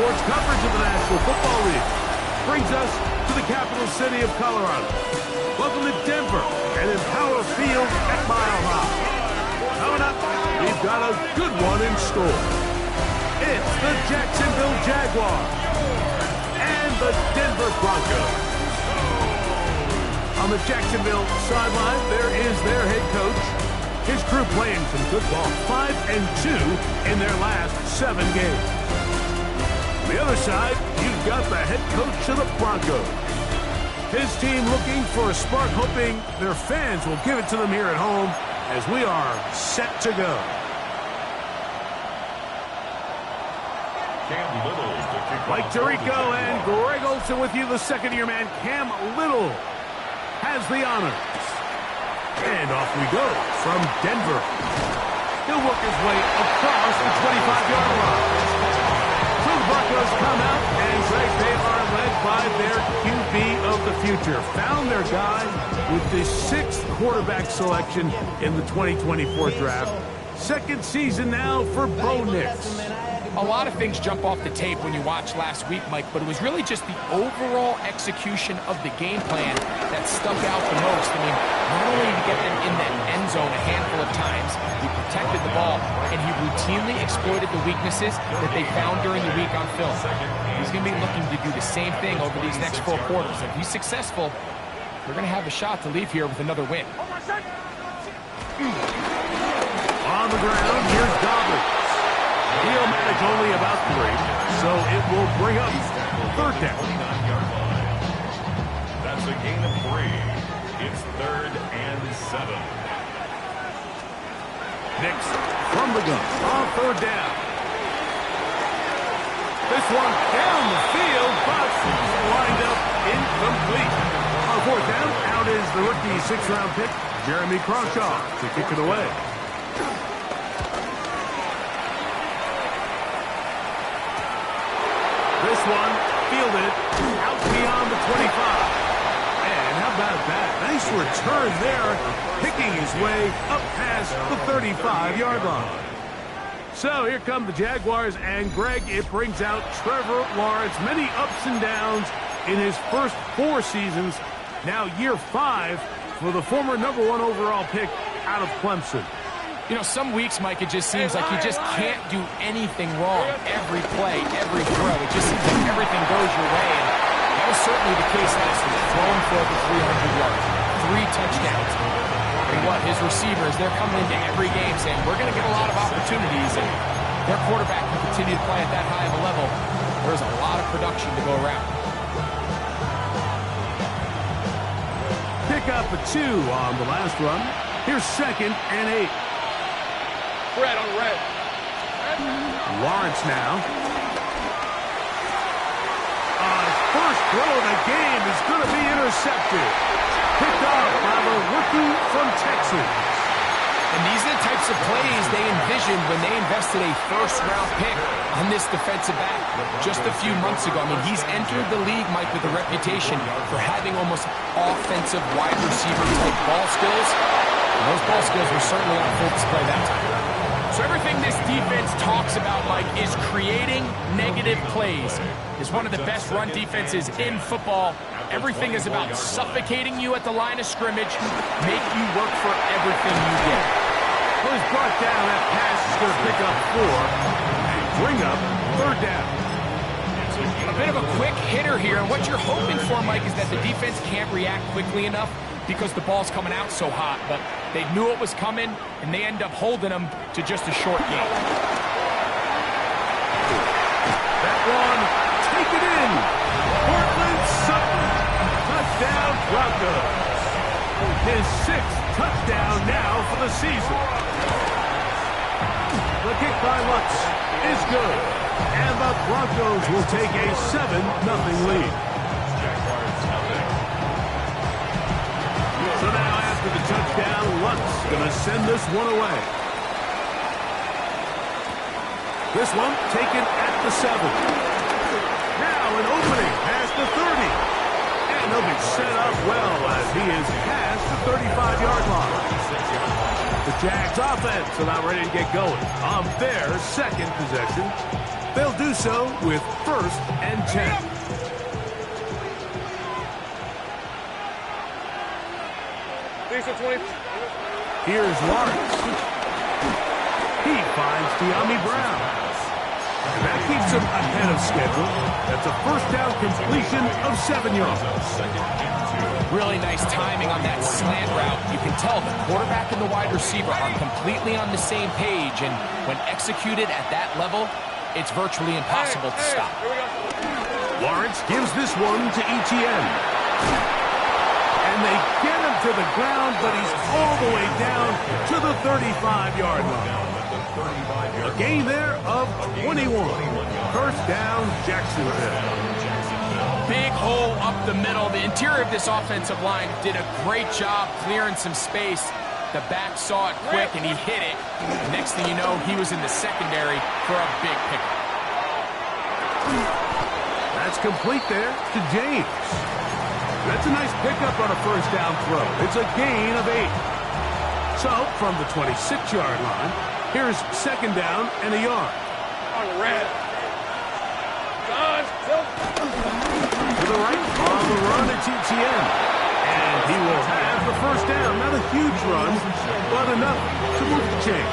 sports coverage of the National Football League. Brings us to the capital city of Colorado. Welcome to Denver and Empower Field at Mile High. Coming up, we've got a good one in store. It's the Jacksonville Jaguars and the Denver Broncos. On the Jacksonville sideline, there is their head coach. His crew playing some good ball, 5-2 in their last 7 games. On the other side, you've got the head coach of the Broncos. His team looking for a spark, hoping their fans will give it to them here at home as we are set to go. Mike Tirico and Greg Olsen with you. The second-year man, Cam Little, has the honors. And off we go from Denver. He'll work his way across the 25-yard line. So the Broncos come out, and Greg, they are led by their QB of the future. Found their guy with the 6th quarterback selection in the 2024 draft. Second season now for Bo Nix. A lot of things jump off the tape when you watch last week, Mike, but it was really just the overall execution of the game plan that stuck out the most. I mean, not only did he get them in that end zone a handful of times, he protected the ball, and he routinely exploited the weaknesses that they found during the week on film. He's going to be looking to do the same thing over these next 4 quarters. If he's successful, they're going to have a shot to leave here with another win. On the ground, here's Dobbins. He'll manage only about 3, so it will bring up 3rd down. That's a gain of 3. It's 3rd and 7. Nix from the gun on 3rd down. This one down the field, but lined up incomplete. On 4th down, out is the rookie 6th-round pick, Jeremy Crawshaw, to kick it away. This one fielded out beyond the 25. And how about that? Nice return there, picking his way up past the 35-yard line. So here come the Jaguars, and Greg, it brings out Trevor Lawrence. Many ups and downs in his first 4 seasons. Now year 5 for the former #1 overall pick out of Clemson. You know, some weeks, Mike, it just seems like you just can't do anything wrong. Every play, every throw, it just seems like everything goes your way. And that was certainly the case last week. Throwing for over 300 yards, 3 touchdowns. And what, his receivers, they're coming into every game saying, we're going to get a lot of opportunities, and their quarterback can continue to play at that high of a level. There's a lot of production to go around. Pick up a 2 on the last run. Here's 2nd and 8. Red on red. Lawrence now. First throw of the game is going to be intercepted. Picked off by the rookie from Texas. And these are the types of plays they envisioned when they invested a first-round pick on this defensive back just a few months ago. I mean, he's entered the league, Mike, with a reputation for having almost offensive wide receiver-type ball skills. And those ball skills were certainly on full display that time. So everything this defense talks about, Mike, is creating negative plays. It's one of the best run defenses in football. Everything is about suffocating you at the line of scrimmage, make you work for everything you get. Well, he's brought down. That pass is going to pick up 4 and bring up 3rd down. A bit of a quick hitter here, and what you're hoping for, Mike, is that the defense can't react quickly enough because the ball's coming out so hot, but they knew it was coming, and they end up holding them to just a short game. That one, take it in. Portland Sutton, touchdown Broncos. His 6th touchdown now for the season. The kick by Lutz is good, and the Broncos will take a 7-0 lead. So now after the touchdown, Lutz going to send this one away. This one taken at the 7. Now an opening past the 30. And they'll be set up well as he is past the 35-yard line. The The Jags offense are not ready to get going on their second possession. They'll do so with 1st and 10. Here's Lawrence. He finds De'Ami Brown. And that keeps him ahead of schedule. That's a 1st down completion of 7 yards. Really nice timing on that slant route. You can tell the quarterback and the wide receiver are completely on the same page, and when executed at that level, it's virtually impossible to stop. Lawrence gives this one to Etienne. And they get him to the ground, but he's all the way down to the 35-yard line. A gain there of 21. 1st down, Jacksonville. Big hole up the middle. The interior of this offensive line did a great job clearing some space. The back saw it quick, and he hit it. Next thing you know, he was in the secondary for a big pickup. That's complete there to James. That's a nice pickup on a 1st down throw. It's a gain of 8. So, from the 26-yard line, here's 2nd down and a yard. On the red. To the right, on the run, it's Etienne. And he will have the 1st down. Not a huge run, but enough to move the chain.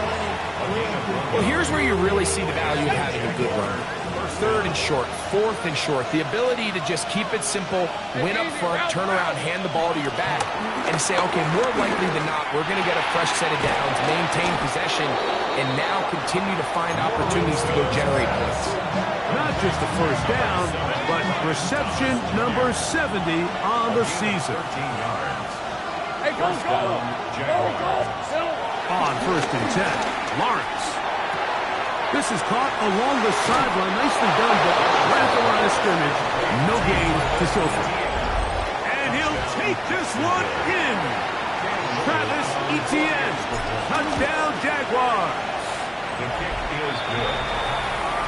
Well, here's where you really see the value of having a good run. 3rd and short, 4th and short. The ability to just keep it simple, win up front, turn around, hand the ball to your back, and say, okay, more likely than not, we're going to get a fresh set of downs, maintain possession, and now continue to find opportunities to go generate points. Not just a 1st down, but reception number 70 on the season. Hey, go! On 1st and 10, Lawrence. This is caught along the sideline. Nicely done, but right at the line of scrimmage. No gain to show for it. And he'll take this one in. Travis Etienne. Touchdown, Jaguars. The kick is good.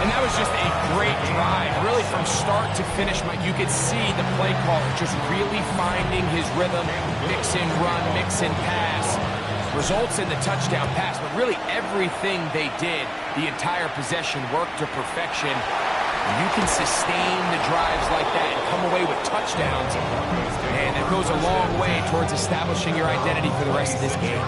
And that was just a great drive. Really, from start to finish, you could see the play caller just really finding his rhythm. Mix in run, mix in pass. Results in the touchdown pass, but really everything they did, the entire possession worked to perfection. And you can sustain the drives like that and come away with touchdowns. And it goes a long way towards establishing your identity for the rest of this game.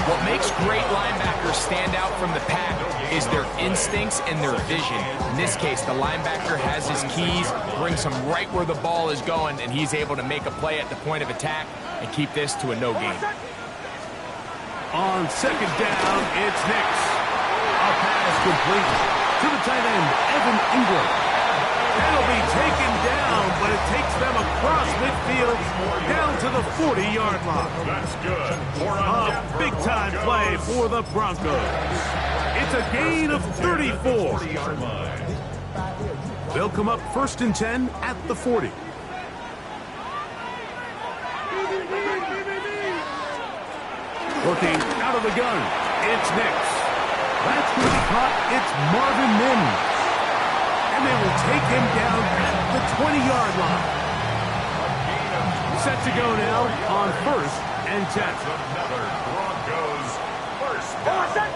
What makes great linebackers stand out from the pack is their instincts and their vision. In this case, the linebacker has his keys, brings him right where the ball is going, and he's able to make a play at the point of attack and keep this to a no gain. On 2nd down, it's Nix. A pass complete to the tight end, Evan Ingram. That'll be taken down, but it takes them across midfield down to the 40-yard line. That's good. A big-time play for the Broncos. It's a gain of 34. They'll come up 1st and 10 at the 40. Looking out of the gun, it's Nix. That's going to be caught. It's Marvin Mims. And they will take him down at the 20-yard line. Set to go now on 1st and 10. Another Broncos 1st down.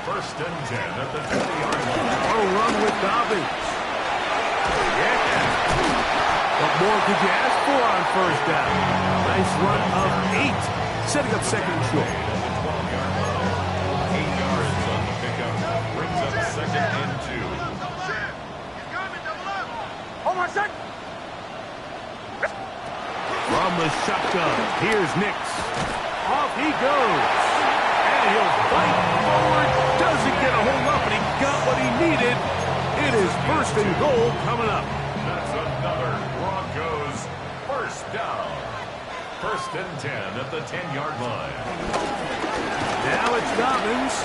1st and 10 at the 20-yard line. A run with Dobbins. Yeah. What more could you ask for on 1st down? Nice run of 8. Setting up 2nd and short. 8 yards on the pickup. Brings up 2nd and 2. From the shotgun, here's Nix. Off he goes. And he'll fight forward. Doesn't get a hold up, but he got what he needed. It is 1st and goal coming up. That's another Broncos 1st down. 1st and 10 at the 10-yard line. Now it's Dobbins.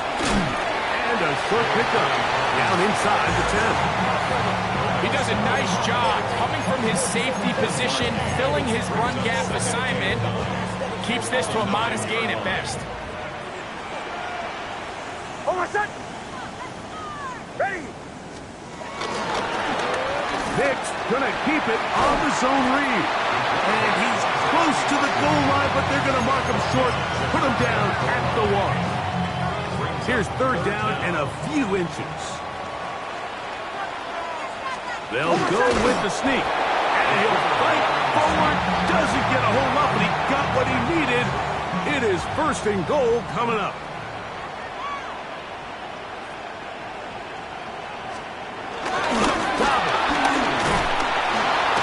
And a short pickup down inside the 10. He does does a nice job coming from his safety position, filling his run gap assignment. Keeps this to a modest gain at best. Hold on, set. Ready. Nick's gonna keep it on the zone read. And he's close to the goal line, but they're gonna mark him short, put him down at the 1. Here's third down and a few inches. They'll go with the sneak. And he'll fight forward. Doesn't get a hold up, but he got what he needed. It is first and goal coming up.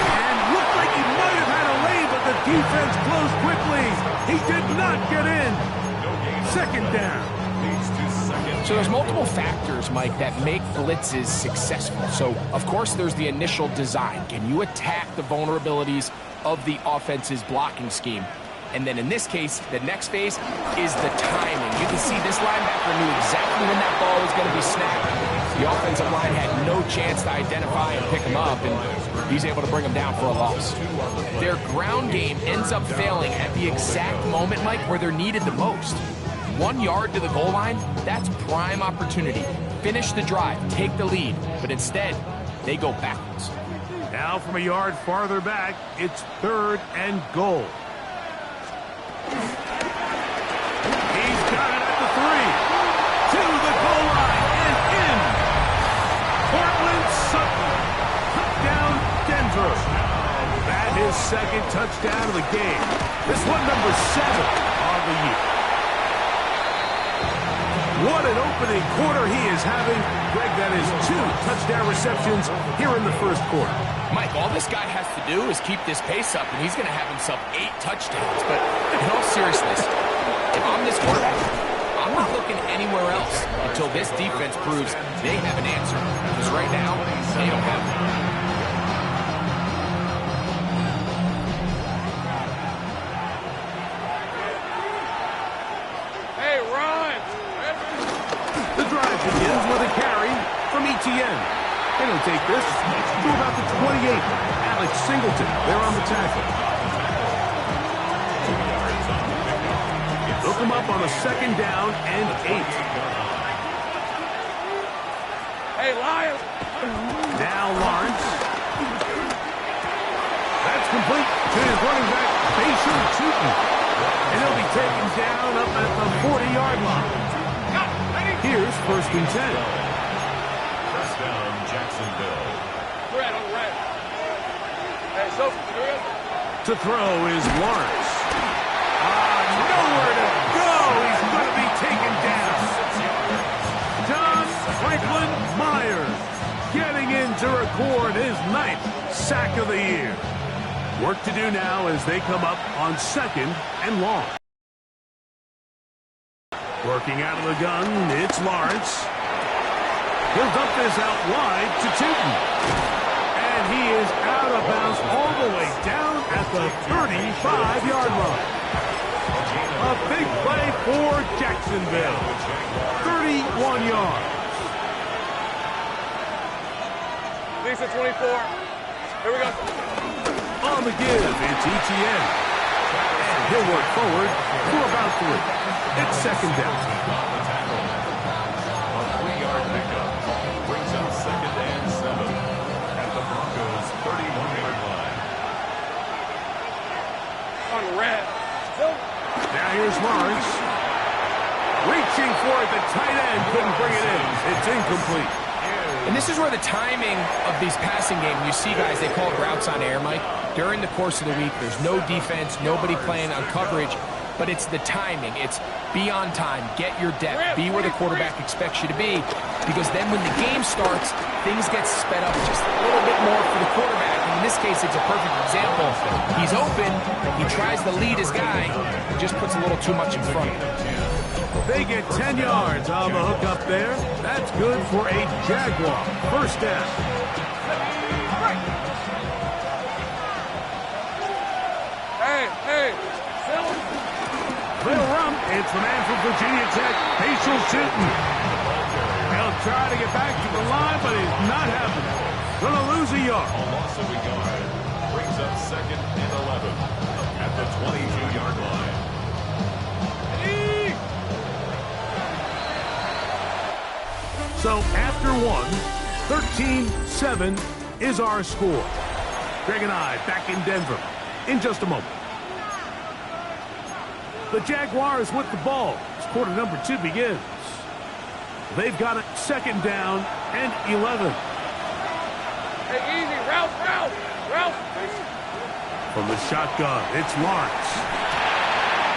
And looked like he might have had a lane, but the defense closed quickly. He did not get in. Second down. So there's multiple factors, Mike, that make blitzes successful. So, of course, there's the initial design. Can you attack the vulnerabilities of the offense's blocking scheme? And then in this case, the next phase is the timing. You can see this linebacker knew exactly when that ball was going to be snapped. The offensive line had no chance to identify and pick him up, and he's able to bring him down for a loss. Their ground game ends up failing at the exact moment, Mike, where they're needed the most. 1 yard to the goal line, that's prime opportunity. Finish the drive, take the lead, but instead, they go backwards. Now from a yard farther back, it's third and goal. He's got it at the 3. To the goal line and in. Portland Sutton. Touchdown, Denver. That is second touchdown of the game. This one number 7 on the year. What an opening quarter he is having. Greg, that is 2 touchdown receptions here in the first quarter. Mike, all this guy has to do is keep this pace up, and he's going to have himself 8 touchdowns. But in all seriousness, if I'm this quarterback, I'm not looking anywhere else until this defense proves they have an answer. Because right now, they don't have it. Begins with a carry from Etienne. And he'll take this to about the 28. Alex Singleton there on the tackle. Hook him up on a second down and 8. Hey, Lions. Now Lawrence. That's complete to his running back, Basil Chutin. And he'll be taken down up at the 40-yard line. Here's first and 10. First down, Jacksonville. Red on red. Hey, so good. To throw is Lawrence. Nowhere to go. He's going to be taken down. John Franklin Myers getting in to record his 9th sack of the year. Work to do now as they come up on second and long. Working out of the gun, it's Lawrence. He'll dump this out wide to Chutin. And he is out of bounds all the way down at the 35-yard line. A big play for Jacksonville. 31 yards. Lisa 24. Here we go. On the give, it's Etienne. And he'll work forward for about 3. It's second down. A 3-yard pickup brings up second and 7 at the Broncos' 31-yard line. On red. Now here's Lawrence. Reaching for it, the tight end couldn't bring it in. It's incomplete. And this is where the timing of these passing games, you see guys, they call it routes on air, Mike. During the course of the week, there's no defense, nobody playing on coverage. But it's the timing. It's be on time, get your depth, be where the quarterback expects you to be. Because then when the game starts, things get sped up just a little bit more for the quarterback. And in this case, it's a perfect example. He's open, he tries to lead his guy, and just puts a little too much in front of him. They get 10 yards on the hook up there. That's good for a Jaguar. First down. Hey. Little rump. It's the man from Virginia Tech, Basil Chutin. He'll try to get back to the line, but he's not happening. Going to lose a yard. A loss of a yard brings up 2nd and 11 at the 22-yard line. So after one, 13-7 is our score. Greg and I back in Denver in just a moment. The Jaguars with the ball as quarter number 2 begins. They've got it 2nd down and 11. Hey, easy. Ralph. From the shotgun, it's Lawrence.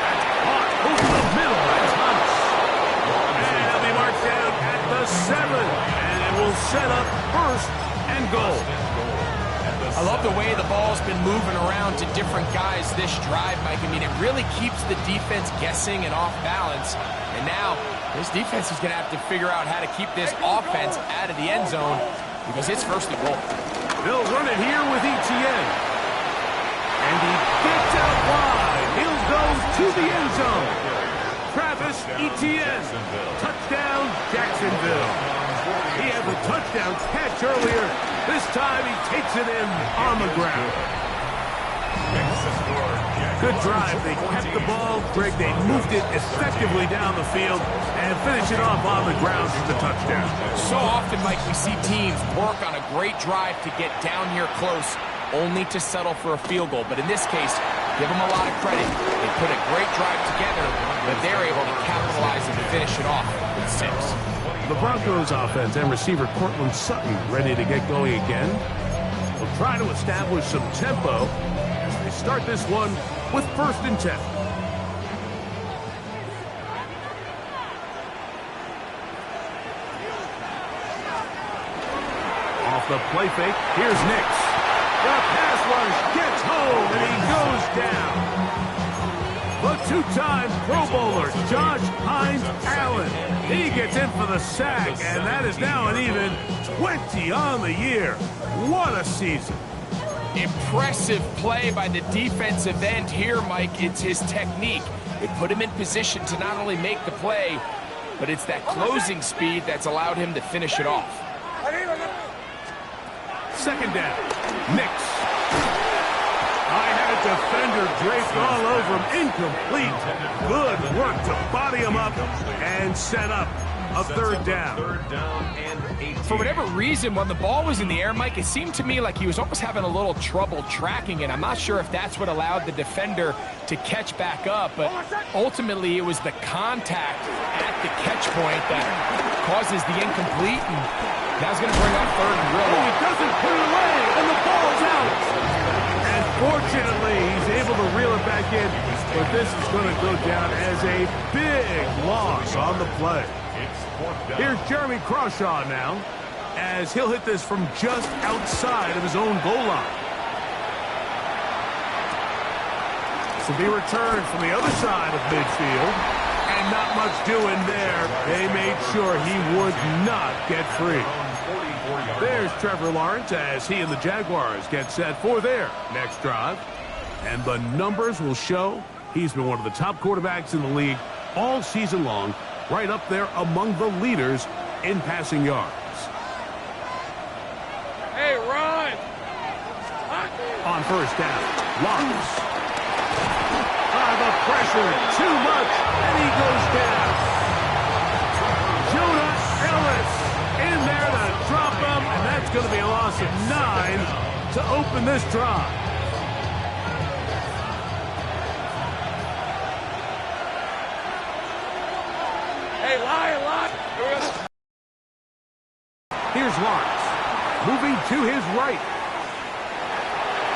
That's caught over the middle. That's Hunt. And he'll be marked down at the 7. And it will set up 1st and goal. I love the way the ball's been moving around to different guys this drive, Mike. I mean, it really keeps the defense guessing and off balance. And now, this defense is going to have to figure out how to keep this offense out of the end zone because it's 1st and goal. They'll run it here with Etienne. And he gets out wide. He'll go to the end zone. Travis Etienne. Touchdown, Jacksonville. He had the touchdown catch earlier. This time he takes it in on the ground. Good drive. They kept the ball. Greg, they moved it effectively down the field and finish it off on the ground for the touchdown. So often, Mike, we see teams work on a great drive to get down here close, only to settle for a field goal. But in this case, give them a lot of credit. They put a great drive together, but they're able to capitalize and finish it off with 6. The Broncos offense and receiver Cortland Sutton ready to get going again. They'll try to establish some tempo as they start this one with 1st and 10. Off the play fake, here's Nix. The pass rush gets home and he goes down. The 2-time Pro Bowler, Josh Hines Allen. He gets in for the sack, and that is now an even 20 on the year. What a season. Impressive play by the defensive end here, Mike. It's his technique. It put him in position to not only make the play, but it's that closing speed that's allowed him to finish it off. 2nd down. Nix. I had a defender draped all over him. Incomplete. Good work to body him up and set up a 3rd down. 3rd down and 18. For whatever reason, when the ball was in the air, Mike, it seemed to me like he was almost having a little trouble tracking it. I'm not sure if that's what allowed the defender to catch back up, but ultimately it was the contact at the catch point that causes the incomplete, and that's going to bring up 3rd and real. He doesn't put it away, and the ball's out. And fortunately, he's able to reel it back in, but this is going to go down as a big loss on the play. Here's Jeremy Crawshaw now, as he'll hit this from just outside of his own goal line. This will be returned from the other side of midfield, and not much doing there. They made sure he would not get free. There's Trevor Lawrence as he and the Jaguars get set for their next drive. And the numbers will show he's been one of the top quarterbacks in the league all season long, right up there among the leaders in passing yards. Hey, run! On 1st down, Lawrence. The pressure, too much, and he goes down. Jonah Ellis in there to drop him, and that's going to be a loss of 9 to open this drive. Hey, lie. Here's Lawrence, moving to his right.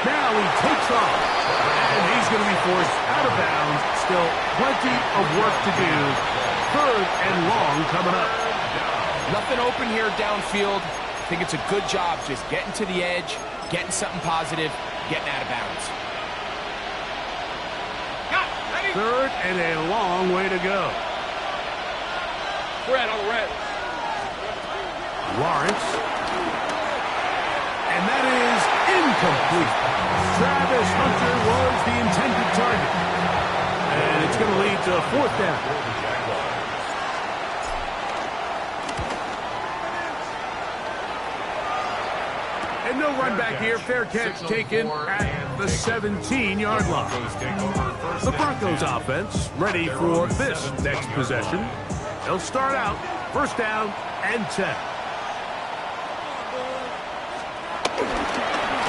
Now he takes off, and he's going to be forced out of bounds. Still plenty of work to do. 3rd and long coming up. Nothing open here downfield. I think it's a good job just getting to the edge, getting something positive, getting out of bounds. 3rd and a long way to go. Red on the red. Lawrence. And that is incomplete. Travis Hunter was the intended target. And it's going to lead to a 4th down. And no run back here. Fair catch taken at the 17-yard line. The Broncos offense ready for this next possession. They'll start out first down and 10.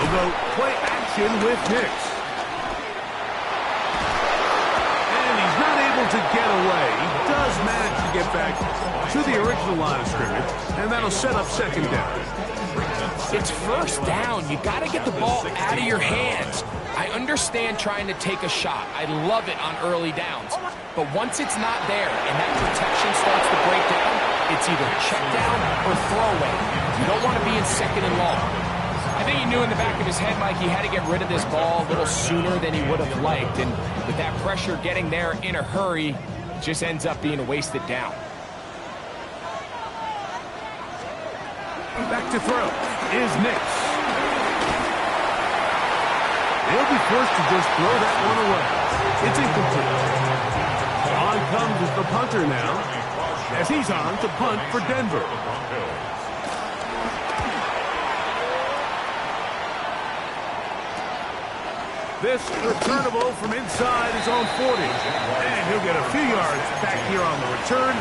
We'll go play action with Nix. And he's not able to get away. He does manage to get back to the original line of scrimmage, and that'll set up second down. It's first down. You got to get the ball out of your hands. I understand trying to take a shot. I love it on early downs. But once it's not there and that protection starts to break down, it's either check down or throwaway. You don't want to be in second and long. I think he knew in the back of his head, Mike, he had to get rid of this ball a little sooner than he would have liked. And with that pressure getting there in a hurry, it just ends up being a wasted down. Back to throw is Nix. They'll be forced to just throw that one away. It's incomplete. On comes the punter now, as he's on to punt for Denver. This returnable from inside his own 40. And he'll get a few yards back here on the return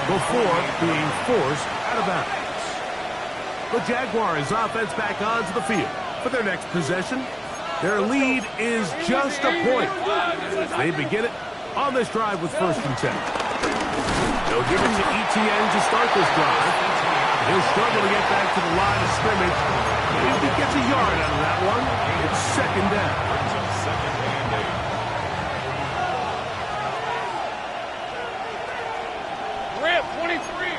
before being forced out of bounds. The Jaguars offense back onto the field for their next possession. Their lead is just a point. They begin it on this drive with first and 10. They'll give it to ETN to start this drive. He'll struggle to get back to the line of scrimmage. If he gets a yard out of that one, it's second down. Rip, 23.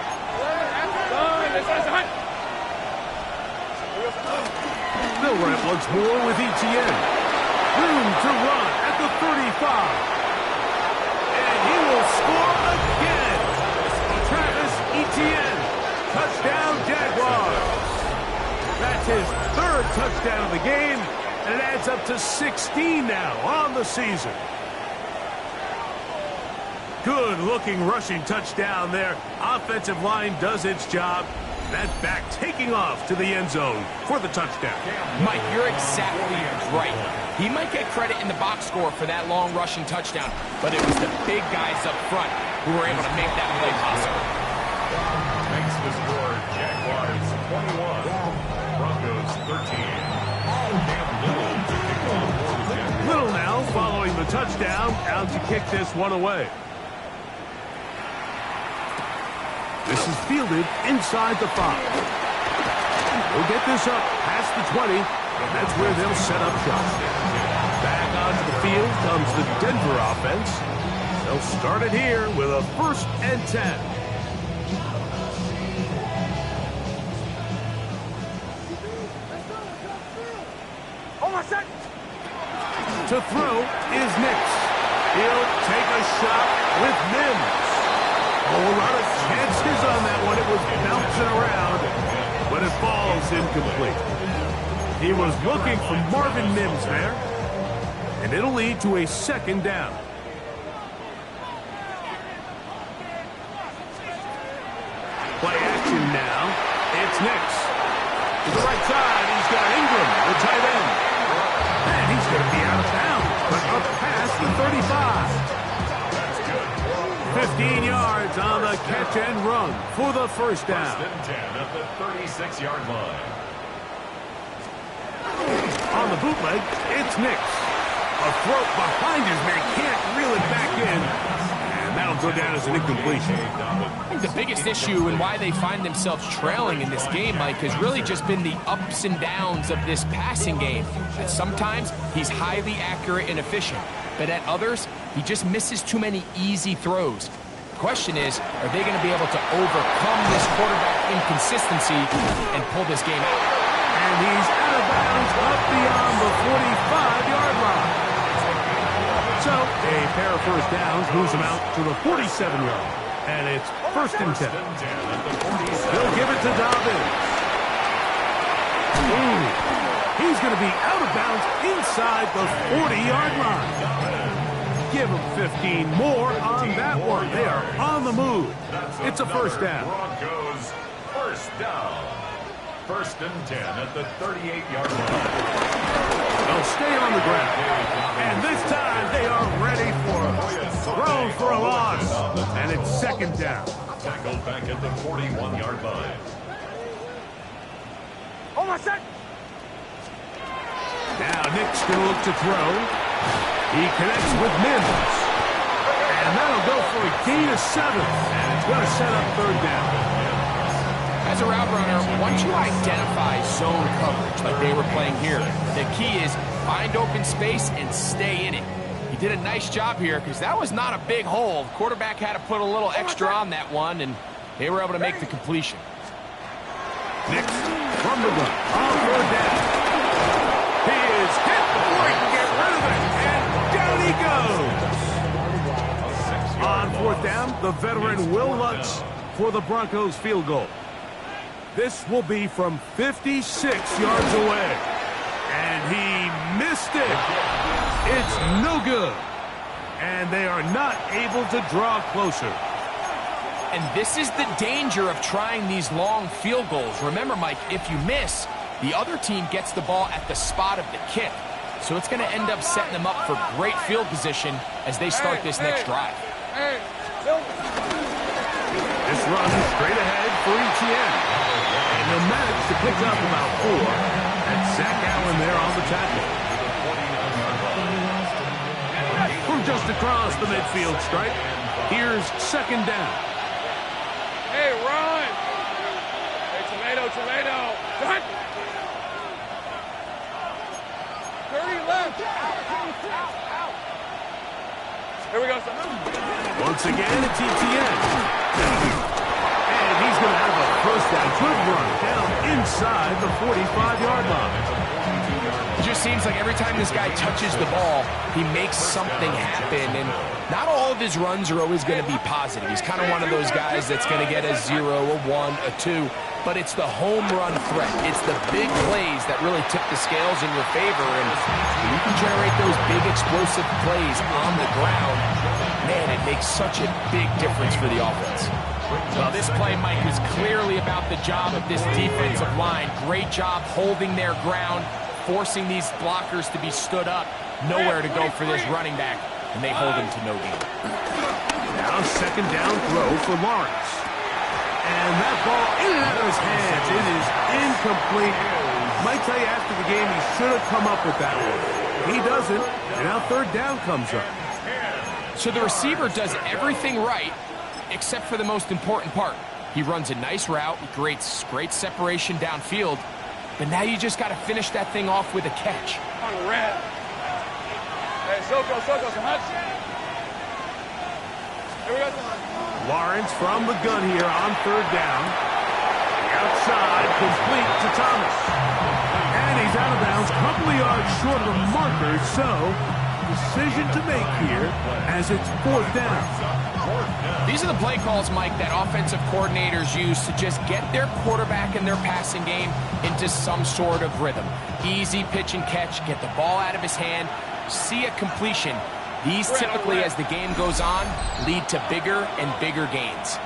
They'll run it once more with ETN. Room to run at the 35. And he will score again. Travis Etienne. Touchdown, Jaguars. That's his third touchdown of the game, and it adds up to 16 now on the season. Good-looking rushing touchdown there. Offensive line does its job. That back taking off to the end zone for the touchdown. Mike, you're exactly right. He might get credit in the box score for that long rushing touchdown, but it was the big guys up front who were able to make that play possible. Makes the score Jaguars 21, Broncos 13. Little now following the touchdown, out to kick this one away. This is fielded inside the 5. They'll get this up past the 20, and that's where they'll set up shop. Back onto the field comes the Denver offense. They'll start it here with a first and 10. To throw is Nix. He'll take a shot with Mims. A lot of chances on that one. It was bouncing around, but it falls incomplete. He was looking for Marvin Mims there, and it'll lead to a second down. Play action now. It's Nix. To the right side, he's got Ingram, the tight end. And he's going to be out of bounds, but up past the 35. 15 yards on the catch and run for the first down. First and 10 at the 36-yard line. On the bootleg, it's Nix. A throw behind his man, can't reel it back in. And that'll go down as an incompletion. I think the biggest issue and why they find themselves trailing in this game, Mike, has really just been the ups and downs of this passing game. And sometimes he's highly accurate and efficient, but at others, he just misses too many easy throws. The question is, are they going to be able to overcome this quarterback inconsistency and pull this game out? And he's out of bounds up beyond the 45-yard line. So, a pair of first downs moves him out to the 47-yard. And it's first and 10. They'll give it to Dobbins. Ooh, he's going to be out of bounds inside the 40-yard line. Give him 15 more on that one. They are on the move. It's a first down. Broncos first down. First and 10 at the 38-yard line. They'll stay on the ground. And this time they are ready for it. Thrown for a loss. And it's second down. Tackled back at the 41-yard line. Oh, my son! Now Nick's going to look to throw. He connects with Mims. And that'll go for a gain of 7. And it's going to set up third down. As a route runner, once you identify zone coverage like they were playing here, the key is find open space and stay in it. He did a nice job here because that was not a big hole. Quarterback had to put a little extra on that one, and they were able to make the completion. Next, from the gun, on third down. He is hit before he can get rid of it, and down he goes. On fourth down, the veteran Will Lutz for the Broncos field goal. This will be from 56 yards away. And he missed it. It's no good. And they are not able to draw closer. And this is the danger of trying these long field goals. Remember, Mike, if you miss, the other team gets the ball at the spot of the kick. So it's going to end up setting them up for great field position as they start this next drive. This run straight ahead for Etienne. And he'll manage to pick up about 4. And Zach Allen there on the tackle. From just across the midfield stripe, here's second down. Hey, run! Hey, tomato! Run! 30 left! Here we go, son. Once again, it's Etienne. And he's going to have a first down. Good run down inside the 45-yard line. It just seems like every time this guy touches the ball, he makes something happen. And not all of his runs are always going to be positive. He's kind of one of those guys that's going to get a 0, a 1, a 2. But it's the home run threat. It's the big plays that really tip the scales in your favor. And when you can generate those big explosive plays on the ground, man, it makes such a big difference for the offense. Well, this play, Mike, was clearly about the job of this defensive line. Great job holding their ground, forcing these blockers to be stood up. Nowhere to go for this running back, and they hold him to no gain. Now second down throw for Lawrence. And that ball in and out of his hands. It is incomplete. Might tell you after the game he should have come up with that one. He doesn't, and now third down comes up. So the receiver does everything right, except for the most important part. He runs a nice route, creates great separation downfield, but now you just got to finish that thing off with a catch. On red. Hey, Soko, come on. Here we go. Lawrence from the gun here on third down. The outside, complete to Thomas. And he's out of bounds, a couple of yards short of the marker, so decision to make here as it's fourth down. These are the play calls, Mike, that offensive coordinators use to just get their quarterback and their passing game into some sort of rhythm. Easy pitch and catch, get the ball out of his hand, see a completion. These typically, as the game goes on, lead to bigger and bigger gains.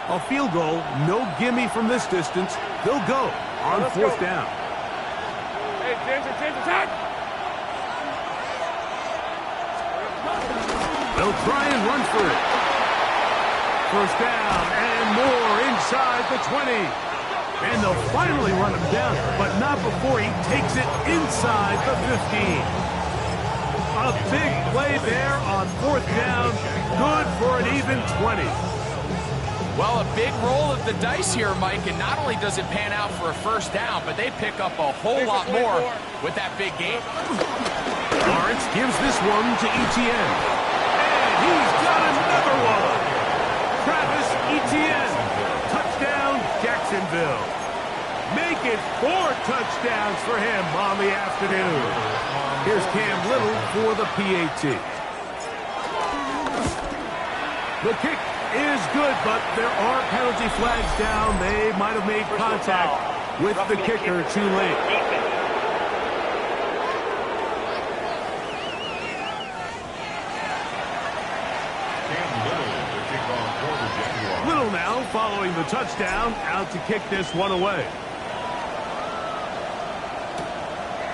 A field goal, no gimme from this distance. They'll go on fourth down. Hey, Ginger, attack! They'll try and run for it. First down and more inside the 20. And they'll finally run him down, but not before he takes it inside the 15. A big play there on fourth down. Good for an even 20. Well, a big roll of the dice here, Mike, and not only does it pan out for a first down, but they pick up a whole lot more with that big game. Lawrence gives this one to Etienne. And he's got another one. Travis Etienne. Touchdown, Jacksonville. Make it 4 touchdowns for him on the afternoon. Here's Cam Little for the PAT. The kick is good, but there are penalty flags down. They might have made contact with the kicker too late. Little now following the touchdown, out to kick this one away.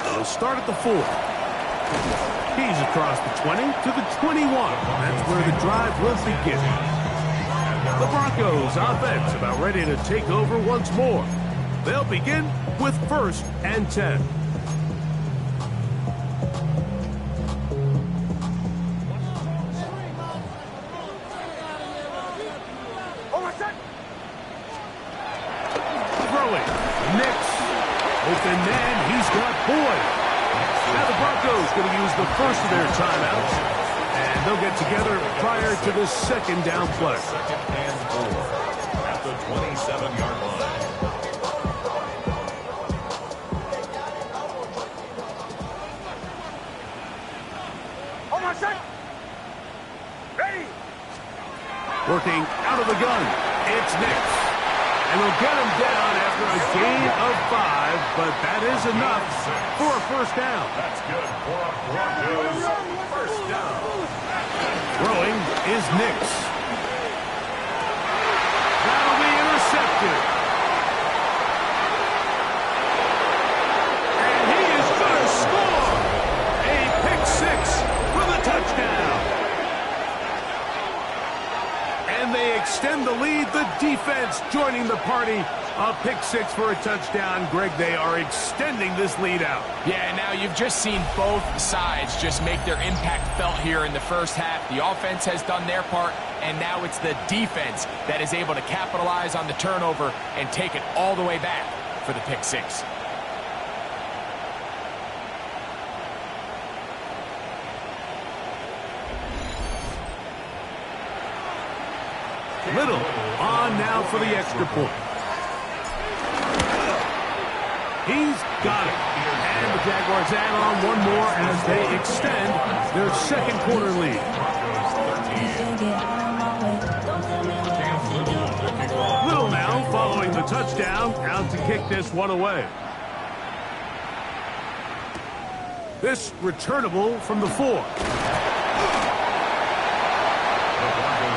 They'll start at the 4. He's across the 20 to the 21. That's where the drive will begin. The Broncos offense about ready to take over once more. They'll begin with 1st and 10. Throwing. Nix. Open man. He's got Boyd. Now the Broncos going to use the first of their timeouts, and they'll get together prior to the 2nd down play. 2nd and 4 at the 27-yard line. Hold on, set. Ready. Working out of the gun. It's Nix. And they'll get him down after a gain of 5, but that is enough for a 1st down. That's good for a Broncos 1st down. Throwing is Nix. That'll be intercepted. And he is going to score. A pick 6 for the touchdown. And they extend the lead. The defense joining the party. A pick 6 for a touchdown. Greg, they are extending this lead out. Yeah, now you've just seen both sides just make their impact felt here in the first half. The offense has done their part, and now it's the defense that is able to capitalize on the turnover and take it all the way back for the pick 6. Little on now for the extra point. He's got it. And the Jaguars add on one more as they extend their 2nd quarter lead. Little now following the touchdown, out to kick this one away. This returnable from the 4.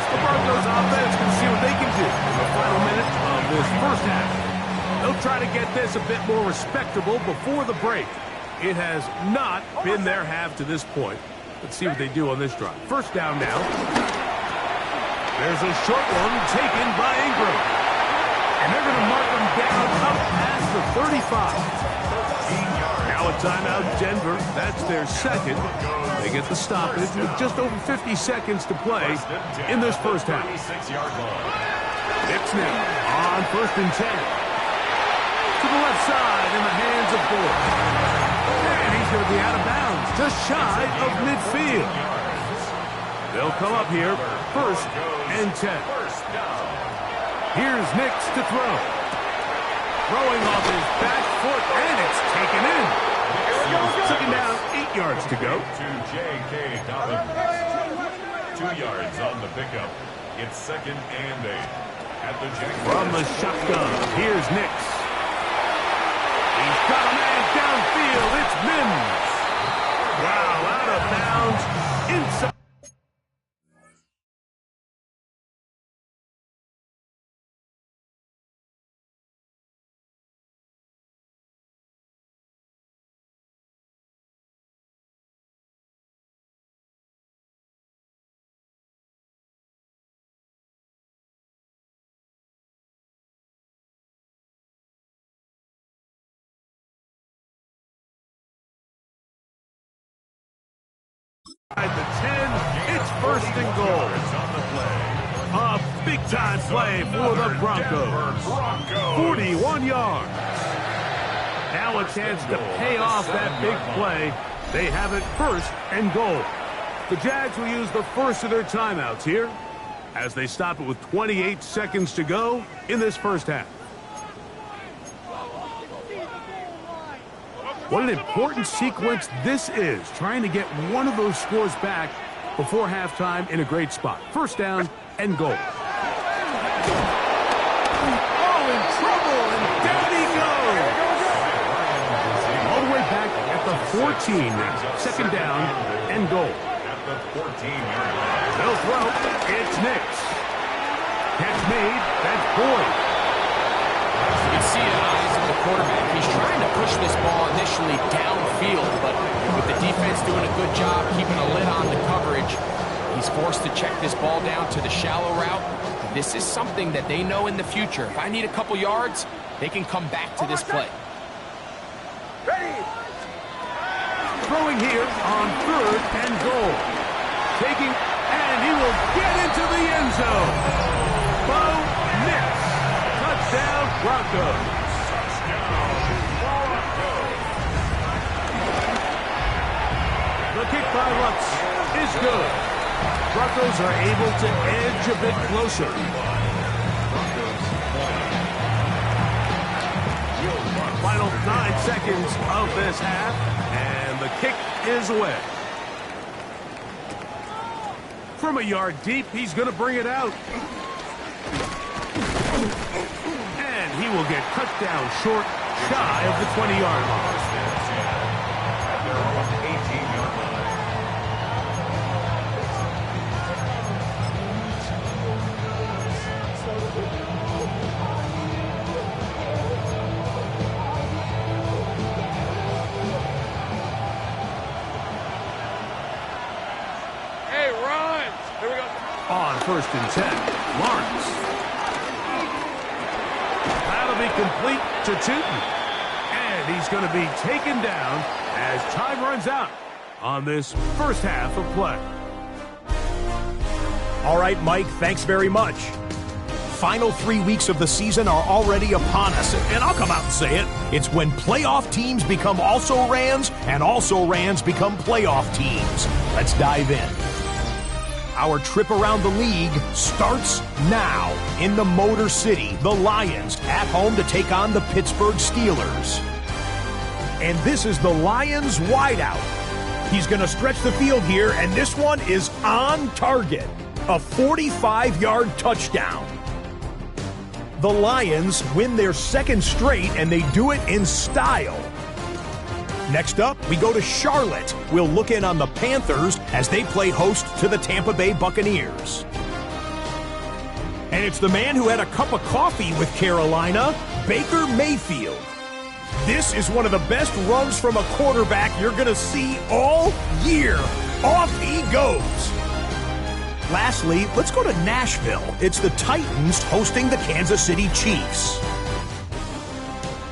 The Broncos offense can see what they can do in the final minute of this 1st half. They'll try to get this a bit more respectable before the break. It has not been their half to this point. Let's see what they do on this drive. 1st down now. There's a short one taken by Ingram. And they're going to mark him down up past the 35. Now a timeout, Denver. That's their 2nd. They get the stoppage with just over 50 seconds to play in this 1st half. It's now on 1st and 10. To the left side in the hands of Boyd. And he's going to be out of bounds, just shy of midfield. They'll come up here, 1st and 10. Here's Nix to throw. Throwing off his back foot, and it's taken in. 2nd down, 8 yards to go. To J.K. Dobbins. 2 yards on the pickup. It's 2nd and 8 at the Jaguars. From the shotgun, here's Nix. He's got a man downfield. It's Mims. Wow, out of bounds inside. At the 10, it's 1st and goal. A big-time play for the Broncos. 41 yards. Now a chance to pay off that big play. They have it 1st and goal. The Jags will use the first of their timeouts here as they stop it with 28 seconds to go in this 1st half. What an important sequence this is, trying to get one of those scores back before halftime in a great spot. 1st down and goal. 14 now. Second down and goal. At the 14-yard line. They'll throw. It's Nix. Catch made. That's Boyd. You can see in the eyes of the quarterback. He's trying to push this ball initially downfield, but with the defense doing a good job keeping a lid on the coverage, he's forced to check this ball down to the shallow route. This is something that they know in the future. If I need a couple yards, they can come back to this play. Ready. Throwing here on 3rd and goal. Taking, and he will get into the end zone. Bo Nix. Touchdown, Broncos. The kick by Lutz is good. Broncos are able to edge a bit closer. Final 9 seconds of this half, and the kick is away. From a yard deep, he's going to bring it out. And he will get cut down short, shy of the 20-yard line. At their own 18-yard line. Hey, run. Here we go. On 1st and 10, Lawrence. That'll be complete to Tootin. And he's going to be taken down as time runs out on this first half of play. All right, Mike, thanks very much. Final 3 weeks of the season are already upon us, and I'll come out and say it. It's when playoff teams become also-rans, and also-rans become playoff teams. Let's dive in. Our trip around the league starts now in the Motor City. The Lions at home to take on the Pittsburgh Steelers. And this is the Lions wideout. He's going to stretch the field here, and this one is on target. A 45-yard touchdown. The Lions win their 2nd straight, and they do it in style. Next up, we go to Charlotte. We'll look in on the Panthers as they play host to the Tampa Bay Buccaneers. And it's the man who had a cup of coffee with Carolina, Baker Mayfield. This is one of the best runs from a quarterback you're going to see all year. Off he goes. Lastly, let's go to Nashville. It's the Titans hosting the Kansas City Chiefs.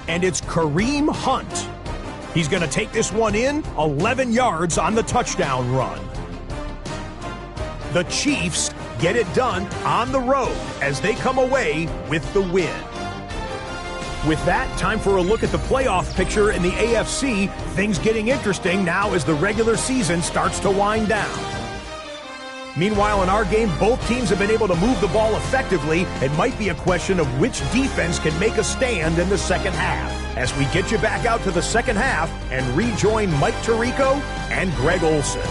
And it's Kareem Hunt. He's going to take this one in 11 yards on the touchdown run. The Chiefs get it done on the road as they come away with the win. With that, time for a look at the playoff picture in the AFC. Things getting interesting now as the regular season starts to wind down. Meanwhile, in our game, both teams have been able to move the ball effectively. It might be a question of which defense can make a stand in the second half. As we get you back out to the second half and rejoin Mike Tirico and Greg Olson.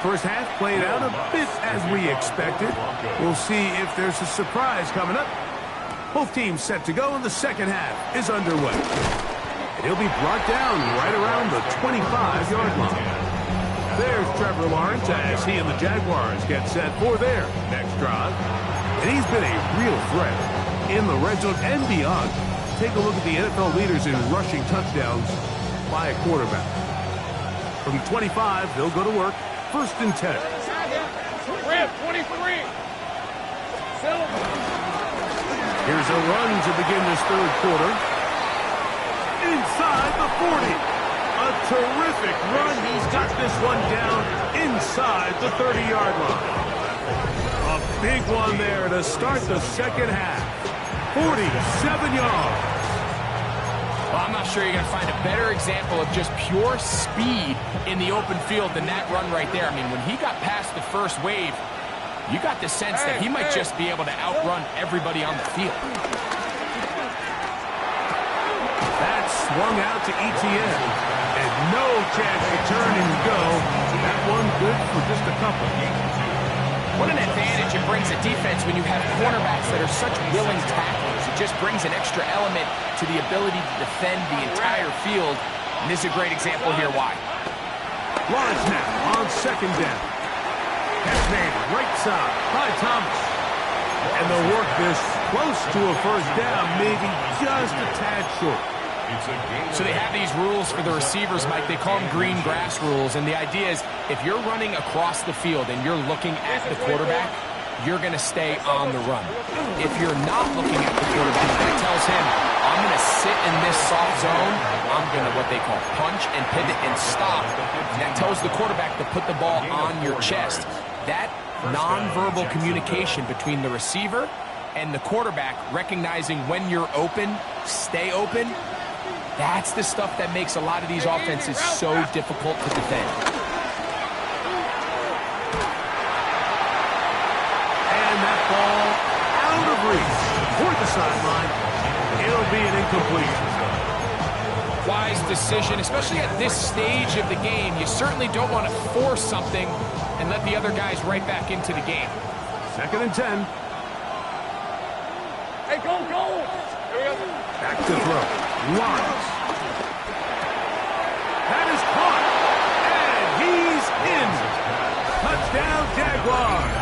First half played out a bit as we expected. We'll see if there's a surprise coming up. Both teams set to go, and the second half is underway. And he'll be brought down right around the 25-yard line. There's Trevor Lawrence as he and the Jaguars get set for their next drive. And he's been a real threat in the red zone and beyond. Take a look at the NFL leaders in rushing touchdowns by a quarterback. From the 25, they'll go to work. 1st and 10. Rip, 23. Here's a run to begin this 3rd quarter. Inside the 40. A terrific run. He's got this one down inside the 30-yard line. A big one there to start the second half. 47 yards. Well, I'm not sure you're going to find a better example of just pure speed in the open field than that run right there. I mean, when he got past the first wave, you got the sense that he might just be able to outrun everybody on the field. swung out to ETN. And no chance to turn and go. That one good for just a couple. What an advantage it brings a defense when you have cornerbacks that are such willing tacklers. It just brings an extra element to the ability to defend the entire field. And this is a great example here why. Lawrence now on second down. That's made right side by Thomas. And they'll work this close to a first down, maybe just a tad short. So they have these rules for the receivers, Mike. They call them green grass rules. And the idea is if you're running across the field and you're looking at the quarterback, you're going to stay on the run. If you're not looking at the quarterback, that tells him, I'm going to sit in this soft zone. I'm going to what they call punch and pivot and stop. And that tells the quarterback to put the ball on your chest. That nonverbal communication between the receiver and the quarterback, recognizing when you're open, stay open, that's the stuff that makes a lot of these offenses so difficult to defend. And that ball out of reach toward the sideline. It'll be an incomplete. Wise decision, especially at this stage of the game. You certainly don't want to force something and let the other guys right back into the game. 2nd and 10. Hey, go, go! Here we go. Back to throw. Lawrence. That is caught. And he's in. Touchdown, Jaguars.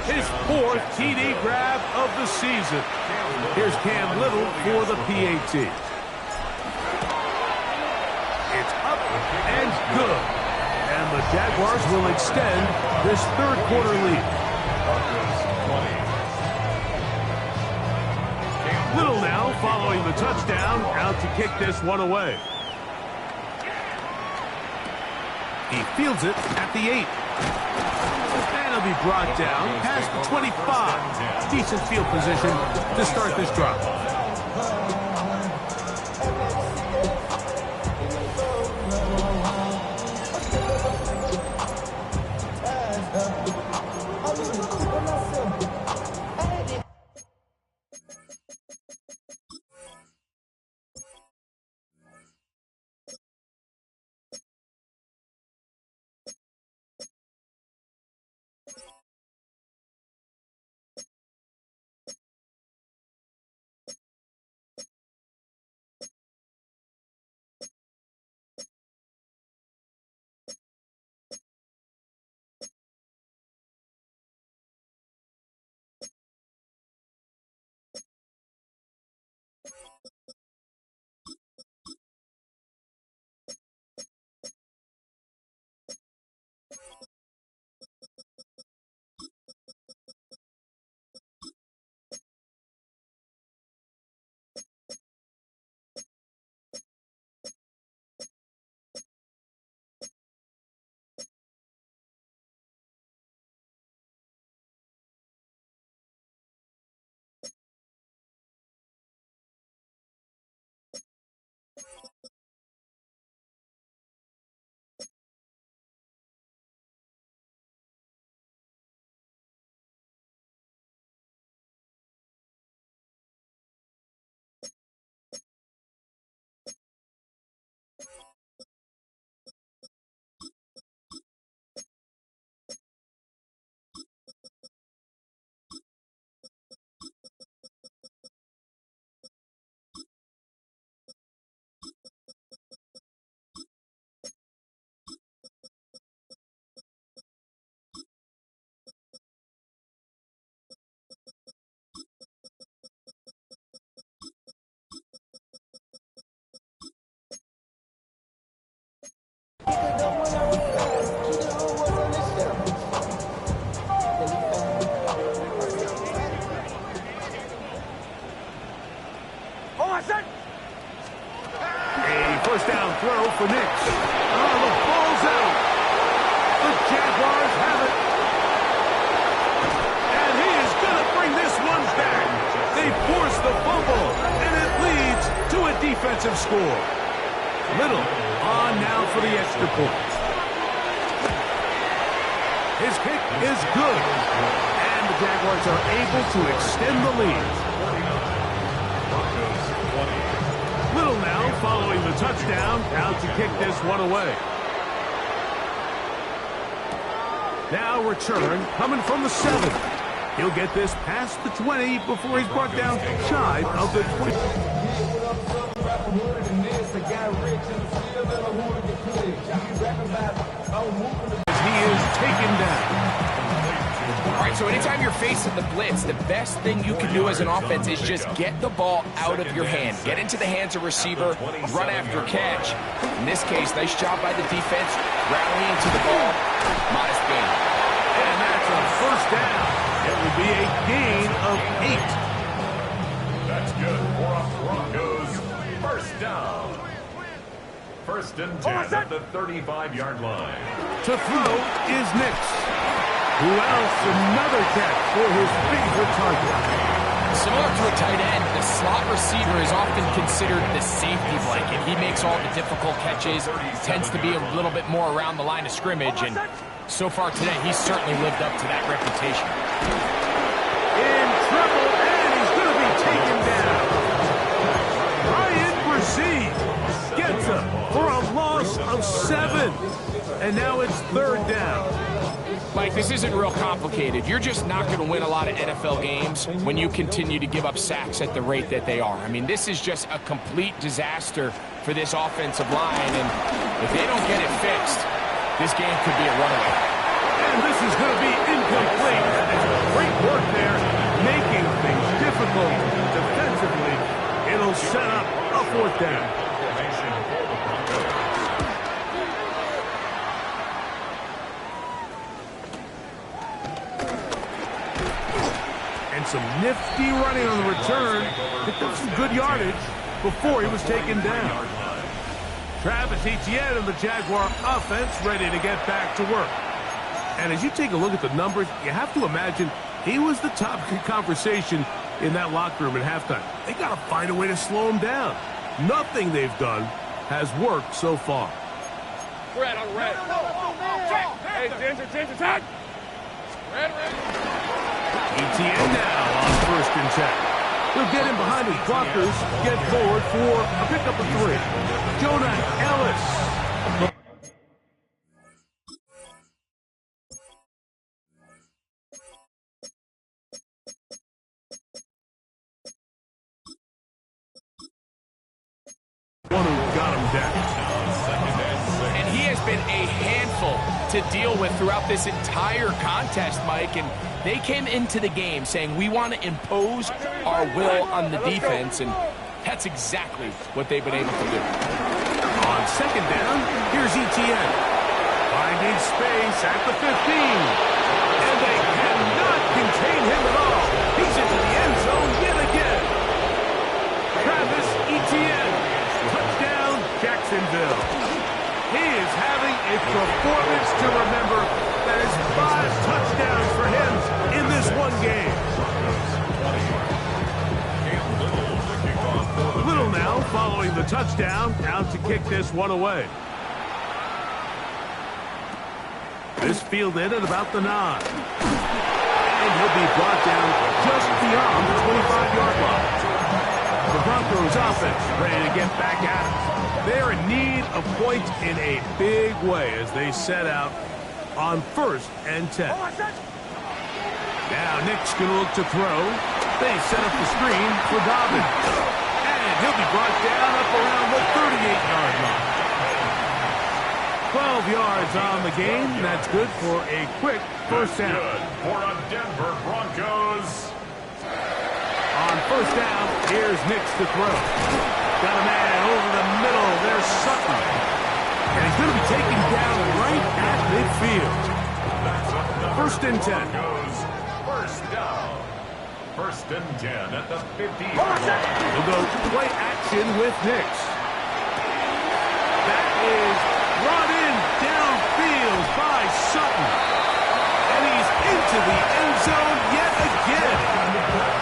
His 4th TD grab of the season. Here's Cam Little for the PAT. It's up and good. And the Jaguars will extend this 3rd quarter lead. Little now following the touchdown, out to kick this one away. He fields it at the 8. And he'll be brought down past the 25. Decent field position to start this drive. First down throw for Nix. Oh, the ball's out. The Jaguars have it. And he is going to bring this one back. They force the fumble, and it leads to a defensive score. Little on now for the extra point. His kick is good. And the Jaguars are able to extend the lead. Broncos 20. Little now following the touchdown, out to kick this one away. Now return coming from the 7. He'll get this past the 20 before he's brought down shy of the 20. As he is taken down. All right, so anytime you're facing the blitz, the best thing you can do as an offense is just get the ball out of your hand. Get into the hands of receiver, run after catch. In this case, nice job by the defense, rallying to the ball. Modest gain. And that's a first down. It will be a gain of 8. That's good for a Broncos first down. First and 10 at the 35-yard line. To throw is Nix. Who else? Another catch for his favorite target. Similar to a tight end, the slot receiver is often considered the safety blanket. He makes all the difficult catches, tends to be a little bit more around the line of scrimmage, and so far today, he's certainly lived up to that reputation. In trouble, and he's going to be taken down. Ryan Brzee gets him for a loss of 7. And now it's third down. Mike, this isn't real complicated. You're just not going to win a lot of NFL games when you continue to give up sacks at the rate that they are. I mean, this is just a complete disaster for this offensive line, and if they don't get it fixed, this game could be a runaway. And this is going to be incomplete. Great work there, making things difficult defensively. It'll set up a fourth down. Some nifty running on the return. Picked up some good yardage before he was taken down. Travis Etienne and the Jaguar offense ready to get back to work. And as you take a look at the numbers, you have to imagine he was the topic of conversation in that locker room at halftime. They got to find a way to slow him down. Nothing they've done has worked so far. Red on red. Hey, Ginger, tag. Red. Etienne now on first and 10. He'll get him behind his blockers, get forward for a pickup of 3. Jonah Ellis. One who got him down. And he has been a handful to deal with throughout this entire contest, Mike, and they came into the game saying we want to impose our will on the defense, and that's exactly what they've been able to do. On second down, here's Etienne. Finding space at the 15. And they cannot contain him at all. He's into the end zone yet again. Travis Etienne. Touchdown, Jacksonville. He is having a performance to remember. That is 5 touchdowns for him in this one game. Little now following the touchdown, out to kick this one away. This fielded at about the 9. And he'll be brought down just beyond the 25-yard line. The Broncos offense ready to get back at it. They're in need of points in a big way as they set out on first and 10. Now Nick's going to look to throw. They set up the screen for Dobbins. And he'll be brought down up around the 38-yard line. 12 yards on the game. That's good for a quick first down. Good for a Denver Broncos. On first down, here's Nix to throw. Got a man over the middle. There's Sutton. And he's going to be taken down right at midfield. First and 10. First down. First and 10 at the 50. We'll go play action with Nix. That is brought in downfield by Sutton. And he's into the end zone yet again.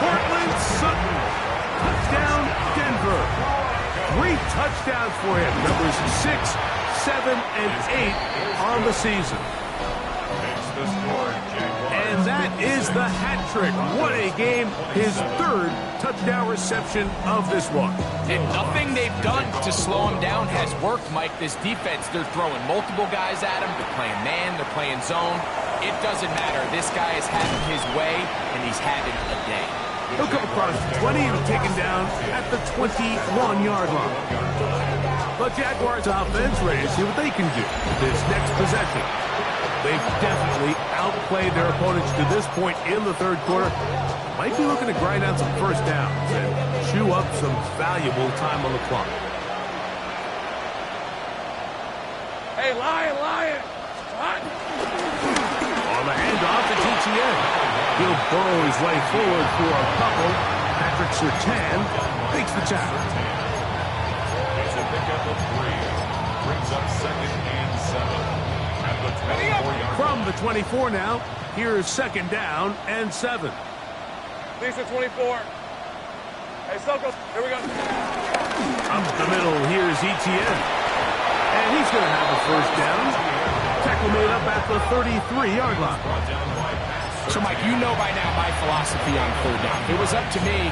Portland Sutton. Touchdown, Denver. 3 touchdowns for him. Numbers 6, 7, and 8 on the season. Makes the score, And that is the hat trick. What a game. His third touchdown reception of this one. And nothing they've done to slow him down has worked, Mike. This defense, they're throwing multiple guys at him. They're playing man, they're playing zone. It doesn't matter. This guy is having his way, and he's having a day. He'll come across 20 and taken down at the 21-yard line. The Jaguars offense ready to see what they can do this next possession. They've definitely outplayed their opponents to this point in the third quarter. Might be looking to grind out some first downs and chew up some valuable time on the clock. Hey, Lion! Hot. On the handoff, it's ETN. He'll burrow his way forward for a couple. Patrick Surtain makes the tackle. It's a pickup of 3. Brings up 2nd and 7. At the 24-yard From the 24 now, here's 2nd down and 7. Lisa 24. Hey, Soko, here we go. Up the middle, here's ETN. And he's going to have a first down. Tackle made up at the 33-yard line. So, Mike, you know by now my philosophy on third down. If it was up to me,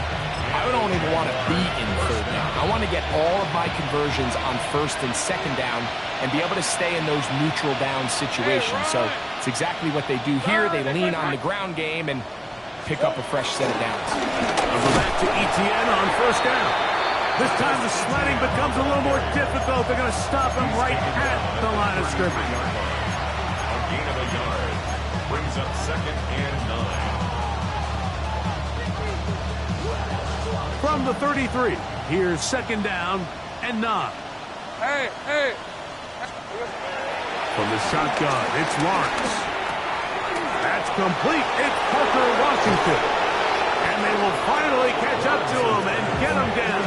I don't even want to be in third down. I want to get all of my conversions on 1st and 2nd down and be able to stay in those neutral down situations. So it's exactly what they do here. They lean on the ground game and pick up a fresh set of downs. Over back to ETN on 1st down. This time the sledding becomes a little more difficult. They're going to stop him right at the line of scrimmage. A gain of a yard. Brings up 2nd and 9. From the 33, here's 2nd down and 9. Hey! From the shotgun, it's Lawrence. That's complete. It's Parker Washington. And they will finally catch up to him and get him down.